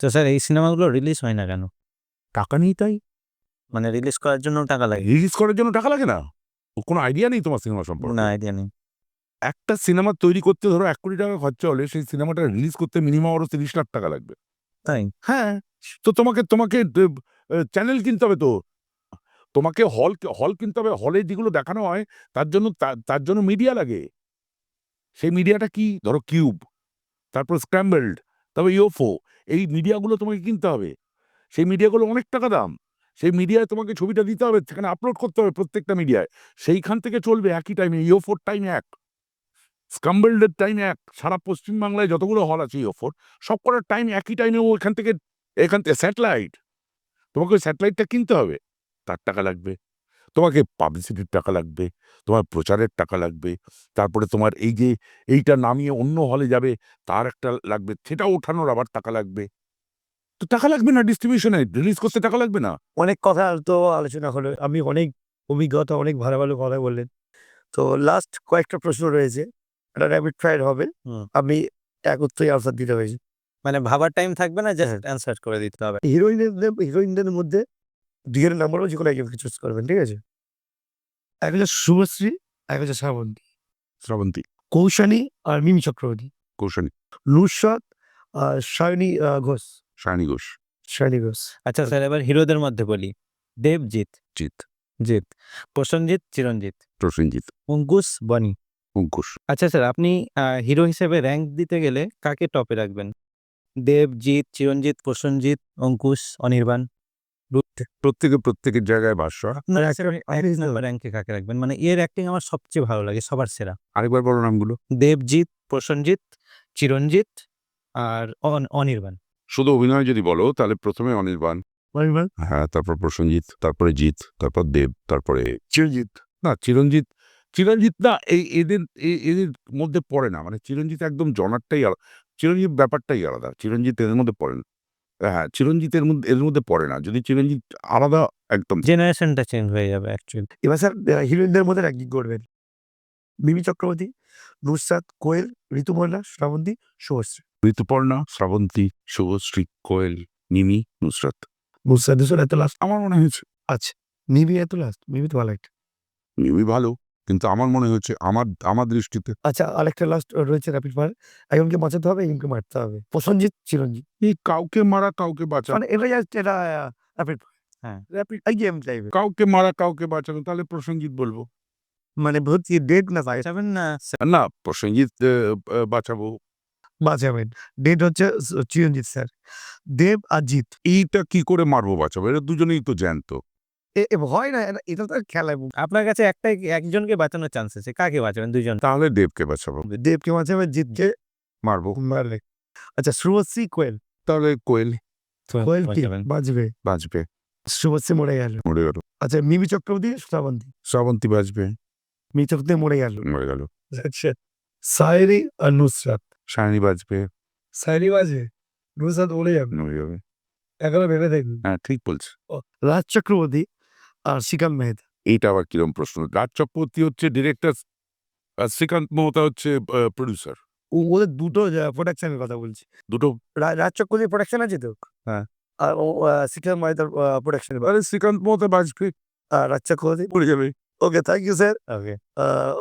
তো স্যার এই সিনেমাগুলো রিলিজ হয় না কেন? টাকা নেই তাই। মানে রিলিজ করার জন্য টাকা লাগে? রিলিজ করার জন্য টাকা লাগে না? ওর কোনো আইডিয়া নেই তোমার সিনেমা সম্পর্কে? না, আইডিয়া নেই। একটা সিনেমা তৈরি করতে ধরো ১ কোটি টাকা খরচা হলে সেই সিনেমাটা রিলিজ করতে মিনিমাম আরো ৩০ লাখ টাকা লাগবে। তাই? হ্যাঁ, তো তোমাকে চ্যানেল কিনতে হবে তো। তোমাকে হল কিনতে হবে। হলে যেগুলো দেখানো হয় তার জন্য মিডিয়া লাগে। সেই মিডিয়াটা কি? ধরো কিউব, তারপর স্ক্র্যাম্বলড, তারপর ইউএফও। এই মিডিয়াগুলো তোমাকে কিনতে হবে। সেই মিডিয়াগুলো অনেক টাকা দাম। সেই মিডিয়ায় তোমাকে ছবিটা দিতে হবে, সেখানে আপলোড করতে হবে প্রত্যেকটা মিডিয়ায়। সেইখান থেকে চলবে একই টাইমে। ইউএফওর টাইম এক, স্ক্র্যাম্বলড এর টাইম এক। সারা পশ্চিমবাংলায় যতগুলো হল আছে ইউএফওর, সবকটার টাইম একই টাইমে। ও এখান থেকে স্যাটেলাইট। তোমাকে ওই স্যাটেলাইটটা কিনতে হবে, তার টাকা লাগবে। তোমাকে পাবলিসিটির টাকা লাগবে, তোমার প্রচারের টাকা লাগবে। তারপরে তোমার এই যে এইটা নামিয়ে অন্য হলে যাবে, তার একটা লাগবে। সেটা ওঠানোর আবার টাকা লাগবে। তো টাকা লাগবে না ডিস্ট্রিবিউশনে? রিলিজ করতে টাকা লাগবে না? অনেক কথা তো আলোচনা হলো। আমি অনেক অভিজ্ঞতা, অনেক ভালো, ভালো কথা বললেন। তো লাস্ট কয়েকটা প্রশ্ন রয়েছে। একটা র‍্যাপিড ফায়ার হবে। হুম। আমি এক উত্তরেই আনসার দিতে হয়েছে। মানে ভাবার টাইম থাকবে না, জাস্ট হ্যাঁ। অ্যানসার করে দিতে হবে। হিরোইনদের মধ্যে ২ এর নাম্বার হলো যেকোনো একজনকে চুজ করবেন। ঠিক আছে? এক হচ্ছে শুভশ্রী, এক হচ্ছে শ্রাবন্তী। শ্রাবন্তী। কৌশানী আর মিমি চক্রবর্তী। কৌশানী। নুসরাত আর সায়নী ঘোষ। সায়নী ঘোষ। সায়নী ঘোষ। আচ্ছা স্যার, এবার হিরোদের মধ্যে বলি। দেবজিৎ, জিৎ। প্রসেনজিৎ, চিরঞ্জিত, প্রসেনজিৎ। অঙ্কুশ, বনি। অঙ্কুশ। আচ্ছা স্যার, আপনি হিরো হিসেবে র‍্যাঙ্ক দিতে গেলে কাকে টপে রাখবেন? দেবজিৎ, চিরঞ্জিত, প্রসেনজিৎ, অঙ্কুশ, অনির্বাণ। প্রত্যেকের জায়গায় ভাষ্য। আপনার আর হিসেবে এক নাম্বার র‍্যাঙ্কে কাকে রাখবেন? মানে এর অ্যাক্টিং আমার সবচেয়ে ভালো লাগে, সবার সেরা। আরেকবার বলো নামগুলো। দেবজিৎ, প্রসেনজিৎ, চিরঞ্জিত আর অনির্বাণ। শুধু অভিনয় যদি বলো তাহলে প্রথমে অনির্বাণ, অনির্বাণ, হ্যাঁ, তারপর প্রসেনজিৎ, তারপরে জিৎ, তারপর দেব, তারপরে চিরঞ্জিত। না চিরঞ্জিত। না, এদের মধ্যে পড়ে না। মানে চিরঞ্জিত একদম জনারটাই আলাদা। চিরঞ্জিত ব্যাপারটাই আলাদা। চিরঞ্জিত এদের মধ্যে পড়ে না। হ্যাঁ, চিরঞ্জিত এর মধ্যে পড়ে না। যদি চিরঞ্জিত আলাদা একদম। জেনারেশনটা চেঞ্জ হয়ে যাবে অ্যাকচুয়ালি। এবার স্যার হিরোইনদের মধ্যে র‍্যাঙ্কিং করবেন। মিমি চক্রবর্তী, নুসরাত, কোয়েল, ঋতুপর্ণা, শ্রাবন্তী, শুভশ্রী। ঋতুপর্ণা, শ্রাবন্তী, শুভশ্রী, কোয়েল, মিমি, নুসরাত। নুসরাত এত লাস্ট। আমার মনে হয়েছে আচ্ছা, মিমি এত লাস্ট। মিমি তো ভালো একটা। মিমি ভালো, কিন্তু আমার মনে হচ্ছে আমার দৃষ্টিতে আচ্ছা, আরেকটা লাস্ট রয়েছে র‍্যাপিড ফায়ার। একজনকে বাঁচাতে হবে, একজনকে মারতে হবে। প্রসেনজিৎ, চিরঞ্জিত। এই কাউকে মারা কাউকে বাঁচানো। মানে এটা জাস্ট এটা র‍্যাপিড ফায়ার। হ্যাঁ। Rapid এই গেম টাইপের। কাউকে মারা কাউকে বাঁচানো, তাহলে প্রসেনজিৎ বলবো। মানে ভর্তি ডেড না ভাই। যাবেন না না, প্রসেনজিৎ বাঁচাবো। বাঁচাবেন। ডেড হচ্ছে চিরঞ্জিত স্যার। দেব আর জিৎ। এইটা কি করে মারবো বাঁচাবো? এরা দুজনেই তো জ্যান্ত। হয় না, এটা তো খেলায়। আপনার কাছে একজনকে বাঁচানোর চান্স আছে, কাকে বাঁচাবেন? ২ জন। তাহলে দেবকে বাঁচাবো, দেবকে বাঁচাবে, জিতকে মারবো। মারলে। আচ্ছা, শুভশ্রী, কোয়েল। তাহলে কোয়েল কোয়েল কি বাঁচাবেন। বাঁচবে? বাঁচবে, শুভশ্রী মরে গেল। মরে গেল। আচ্ছা, মিমি চক্রবর্তী, শ্রাবন্তী। শ্রাবন্তী বাঁচবে, মিমি চক্রবর্তী মরে গেল। মরে গেল। আচ্ছা, সায়নী আর নুসরাত। সায়নী বাঁচবে, সায়নী বাজে, নুসরাত মরে যাবে। মরে যাবে। এখনো ভেবে দেখুন। হ্যাঁ, ঠিক বলছে। রাজ চক্রবর্তী আর শ্রীকান্ত মেহতা। এইটা আবার কিরম প্রশ্ন? রাজ চক্রবর্তী হচ্ছে ডিরেক্টর, আর শ্রীকান্ত মেহতা হচ্ছে প্রডিউসার। ওদের দুটো প্রোডাকশনের কথা বলছি। দুটো। রাজ চক্রবর্তীর প্রোডাকশন আছে তো? হ্যাঁ। আর শ্রীকান্ত মেহতার প্রোডাকশন। আরে শ্রীকান্ত মেহতা বাঁচবে, রাজ চক্রবর্তী মরে যাবে। ওকে, থ্যাংক ইউ স্যার। ওকে।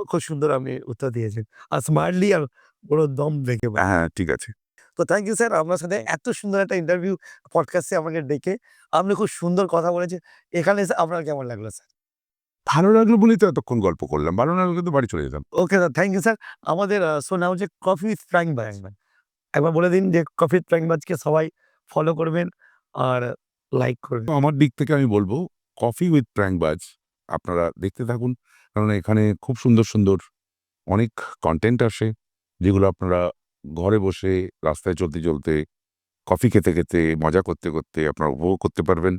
খুব সুন্দর আপনি উত্তর দিয়েছেন। আর স্মার্টলি আর পুরো দম দেখে। হ্যাঁ, ঠিক আছে। তো থ্যাংক ইউ স্যার, আপনার সাথে এত সুন্দর একটা ইন্টারভিউ পডকাস্টে আমাকে ডেকে আপনি খুব সুন্দর কথা বলেছেন। এখানে এসে আপনার কেমন লাগলো স্যার? ভালো লাগলো বলেই তো এতক্ষণ গল্প করলাম। ভালো না লাগলে তো বাড়ি চলে যেতাম। Okay sir, thank you sir. আমাদের শো নাম হচ্ছে কফি উইথ ফ্র্যাঙ্ক বাজ। একবার বলে দিন যে কফি উইথ ফ্র্যাঙ্ক বাজকে সবাই ফলো করবেন আর লাইক করবেন। আমার দিক থেকে আমি বলবো, কফি উইথ প্র্যাঙ্কবাজ আপনারা দেখতে থাকুন। কারণ এখানে খুব সুন্দর সুন্দর অনেক কন্টেন্ট আসে, যেগুলো আপনারা ঘরে বসে, রাস্তায় চলতে চলতে, কফি খেতে খেতে, মজা করতে করতে আপনারা উপভোগ করতে পারবেন।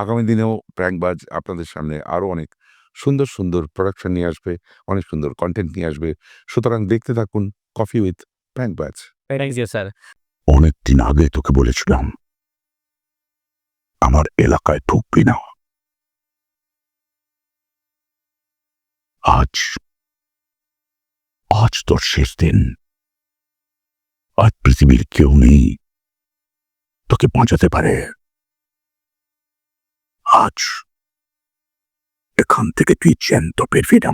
আগামী দিনেও প্র্যাঙ্কবাজ আপনাদের সামনে আরও অনেক সুন্দর সুন্দর প্রোডাকশন নিয়ে আসবে, অনেক সুন্দর কন্টেন্ট নিয়ে আসবে। সুতরাং দেখতে থাকুন কফি উইথ প্র্যাঙ্কবাজ। Thank you sir. অনেকদিন আগে তোকে বলেছিলাম আমার এলাকায় ঢুকবি না। আজ আজ তোর শেষ দিন। আজ পৃথিবীর কেউ নেই তোকে বাঁচাতে পারে। আজ এখান থেকে তুই জ্যান্ত বেরবি না।